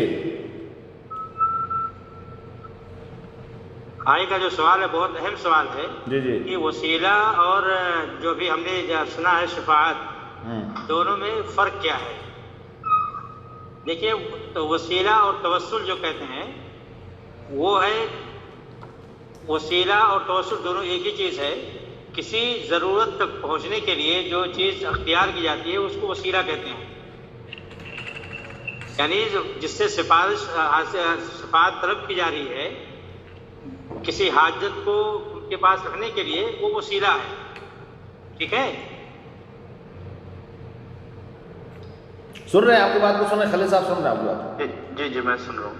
آئے کا جو سوال ہے بہت اہم سوال ہے. جی جی. کہ وسیلہ اور جو بھی ہم نے سنا ہے شفاعت، دونوں میں فرق کیا ہے؟ دیکھیے تو وسیلہ اور توسل جو کہتے ہیں وہ ہے، وسیلہ اور توسل دونوں ایک ہی چیز ہے. کسی ضرورت تک پہنچنے کے لیے جو چیز اختیار کی جاتی ہے اس کو وسیلہ کہتے ہیں. یعنی جس سے شفاعت طلب کی جا رہی ہے کسی حاجت کو ان کے پاس رکھنے کے لیے، وہ وسیلہ ہے. ٹھیک ہے؟ سن رہے ہیں آپ کی بات کو؟ سن رہے خلیل صاحب؟ سن رہے ہیں آپ کی بات؟ جی جی میں سن رہا ہوں.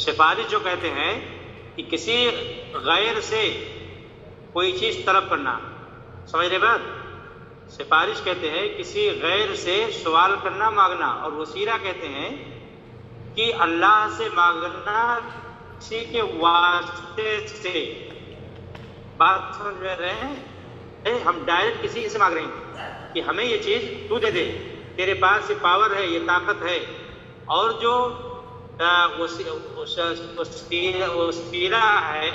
سفارش جو کہتے ہیں کہ کسی غیر سے کوئی چیز طلب کرنا، سمجھ رہے بات؟ سفارش کہتے ہیں کسی غیر سے سوال کرنا، مانگنا. اور وسیلہ کہتے ہیں کہ اللہ سے مانگنا کسی کے واسطے سے. بات سمجھ میں رہے ہیں؟ ہم ڈائریکٹ کسی سے مانگ رہے ہیں کہ ہمیں یہ چیز تو دے دے، تیرے پاس یہ پاور ہے، یہ طاقت ہے. اور جو وسیلہ ہے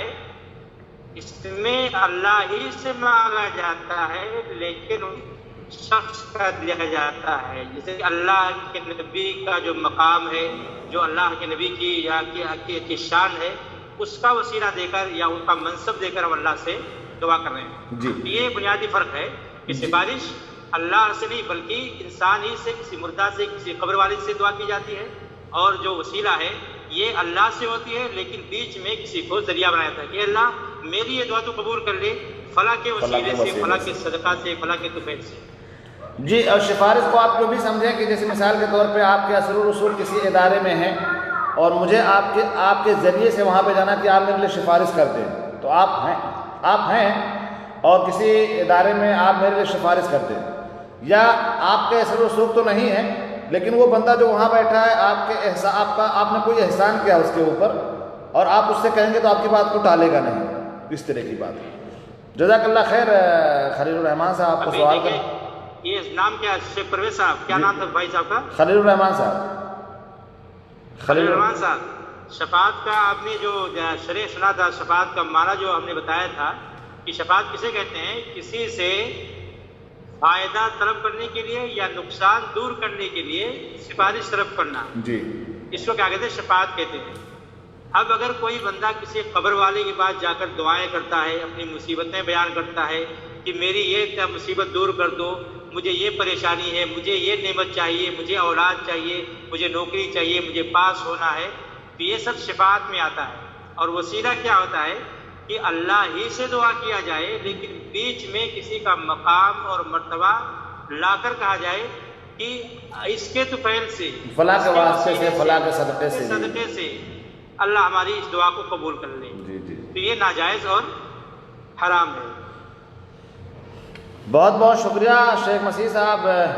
اس میں اللہ ہی سے مانگا جاتا ہے لیکن شخص کا دیا جاتا ہے. جیسے کہ اللہ کے نبی کا جو مقام ہے، جو اللہ کے نبی کی یا کی شان ہے، اس کا وسیلہ دے کر یا ان کا منصب دے کر ہم اللہ سے دعا کر رہے ہیں. جی. تو یہ بنیادی فرق ہے کہ سفارش اللہ سے نہیں بلکہ انسان ہی سے، کسی مردہ سے، کسی قبر والد سے دعا کی جاتی ہے، اور جو وسیلہ ہے یہ اللہ سے ہوتی ہے، لیکن بیچ میں کسی کو ذریعہ بنایا جاتا ہے کہ اللہ میری یہ دعا تو قبول کر لے فلاں کے وسیلے سے، فلاں کے صدقہ سے، فلاں کے طفیل سے. جی. اور سفارش کو آپ جو بھی سمجھیں کہ جیسے مثال کے طور پہ آپ کے اثر و رسوخ کسی ادارے میں ہیں اور مجھے آپ کے ذریعے سے وہاں پہ جانا کہ آپ میرے لیے سفارش کرتے ہیں، تو آپ ہیں اور کسی ادارے میں آپ میرے لیے سفارش کرتے ہیں، یا آپ کے اثر و رسوخ تو نہیں ہے لیکن وہ بندہ جو وہاں بیٹھا ہے آپ نے کوئی احسان کیا اس کے اوپر اور آپ اس سے کہیں گے تو آپ کی بات کو ٹالے گا نہیں، اس طرح کی بات. جزاک اللہ خیر. خلیل الرحمان صاحب آپ کو سوال کر. یہ نام کیا ہے شیخ پرویز صاحب؟ کیا نام تھا بھائی صاحب کا؟ خلیل الرحمان صاحب. خلیل الرحمان صاحب، شفاعت کا آپ نے جو شرح سنا تھا، شفاعت کا معنی جو ہم نے بتایا تھا کہ شفاعت کسے کہتے ہیں؟ کسی سے فائدہ طلب کرنے کے لیے یا نقصان دور کرنے کے لیے سفارش طلب کرنا. جی. اس کو کیا کہتے ہیں؟ شفاعت کہتے ہیں. اب اگر کوئی بندہ کسی قبر والے کے پاس جا کر دعائیں کرتا ہے، اپنی مصیبتیں بیان کرتا ہے کہ میری یہ مصیبت دور کر دو، مجھے یہ پریشانی ہے، مجھے یہ نعمت چاہیے، مجھے اولاد چاہیے، مجھے نوکری چاہیے، مجھے پاس ہونا ہے، تو یہ سب شفاعت میں آتا ہے. اور وسیلہ کیا ہوتا ہے کہ اللہ ہی سے دعا کیا جائے لیکن بیچ میں کسی کا مقام اور مرتبہ لا کر کہا جائے کہ اس کے طفیل سے، فلاں کے واسطے سے، فلاں کے صدقے سے اللہ ہماری اس دعا کو قبول کر لے. جی. تو یہ ناجائز اور حرام ہے. بہت بہت شکریہ شیخ مسیح صاحب.